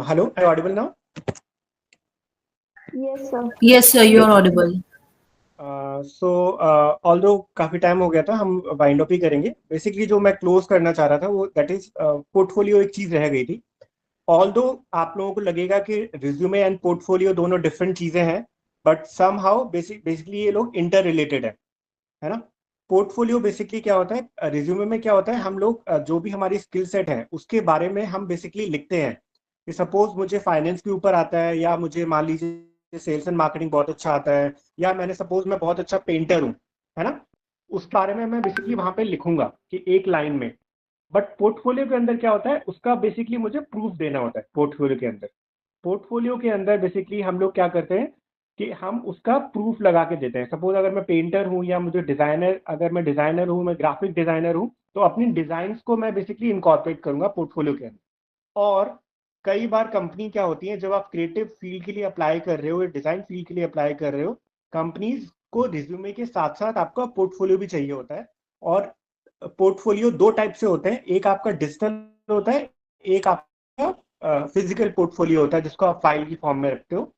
B: Hello, am I audible now?
G: Yes, sir.
I: Yes, sir, you are audible.
B: Although काफी टाइम हो गया था, हम वाइंड अप ही करेंगे। बेसिकली जो मैं क्लोज करना चाह रहा था वो दैट इज पोर्टफोलियो, एक चीज रह गई थी। ऑल्दो आप लोगों को लगेगा कि रिज्यूमे एंड पोर्टफोलियो दोनों डिफरेंट चीजें हैं, बट समहाउ बेसिकली ये लोग इंटर रिलेटेड है ना। पोर्टफोलियो बेसिकली क्या होता है, रिज्यूमे में क्या होता है, हम लोग जो भी हमारी स्किल सेट है उसके बारे में हम बेसिकली लिखते हैं कि सपोज मुझे फाइनेंस के ऊपर आता है, या मुझे मान लीजिए सेल्स एंड मार्केटिंग बहुत अच्छा आता है, या मैं बहुत अच्छा पेंटर हूँ, है ना। उस बारे में मैं बेसिकली वहां पे लिखूंगा कि एक लाइन में। बट पोर्टफोलियो के अंदर क्या होता है, उसका बेसिकली मुझे प्रूफ देना होता है। पोर्टफोलियो के अंदर बेसिकली हम लोग क्या करते हैं कि हम उसका प्रूफ लगा के देते हैं। सपोज अगर मैं पेंटर हूँ, या मुझे अगर मैं डिजाइनर हूँ, मैं ग्राफिक डिजाइनर हूँ, तो अपनी डिजाइन्स को मैं बेसिकली इनकॉर्पोरेट करूंगा पोर्टफोलियो के अंदर। और कई बार कंपनी क्या होती है, जब आप क्रिएटिव फील्ड के लिए अप्लाई कर रहे हो या डिजाइन फील्ड के लिए अप्लाई कर रहे हो, कंपनीज को रिज्यूमे के साथ साथ आपका पोर्टफोलियो भी चाहिए होता है। और पोर्टफोलियो दो टाइप से होते हैं, एक आपका डिजिटल होता है, एक आपका फिजिकल पोर्टफोलियो होता है जिसको आप फाइल की फॉर्म में रखते हो।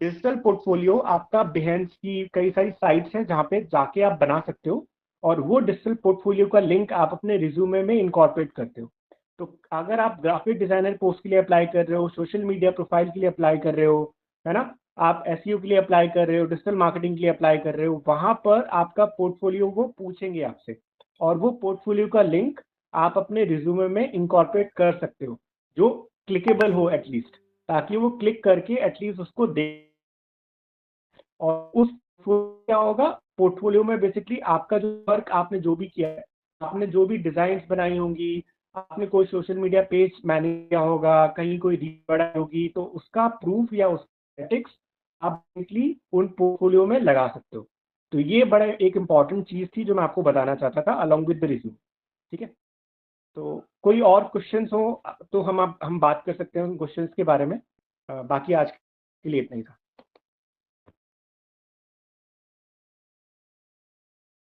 B: डिजिटल पोर्टफोलियो आपका behance की कई सारी साइट्स हैं जहां पे जाके आप बना सकते हो, और वो डिजिटल पोर्टफोलियो का लिंक आप अपने रिज्यूमे में इनकॉर्पोरेट करते हो। तो अगर आप ग्राफिक डिजाइनर पोस्ट के लिए अप्लाई कर रहे हो, सोशल मीडिया प्रोफाइल के लिए अप्लाई कर रहे हो, है ना, आप एसईओ के लिए अप्लाई कर रहे हो, डिजिटल मार्केटिंग के लिए अप्लाई कर रहे हो, वहां पर आपका पोर्टफोलियो वो पूछेंगे आपसे, और वो पोर्टफोलियो का लिंक आप अपने रिज्यूमे में इंकॉर्पोरेट कर सकते हो, जो क्लिकेबल हो एटलीस्ट, ताकि वो क्लिक करके एटलीस्ट उसको देख। और उस क्या होगा पोर्टफोलियो में, बेसिकली आपका जो वर्क आपने जो भी किया है, आपने जो भी डिजाइन बनाई होंगी, आपने कोई सोशल मीडिया पेज मैनेज किया होगा, कहीं कोई रील बनाई होगी, तो उसका प्रूफ या उसका एथिक्स आप बेसिकली उन पोर्टफोलियो में लगा सकते हो। तो ये बड़ा एक इंपॉर्टेंट चीज थी जो मैं आपको बताना चाहता था अलॉन्ग विद द रिज्यूम। ठीक है, तो कोई और क्वेश्चंस हो तो हम बात कर सकते हैं उन क्वेश्चंस के बारे में। बाकी आज के लिए इतना ही था।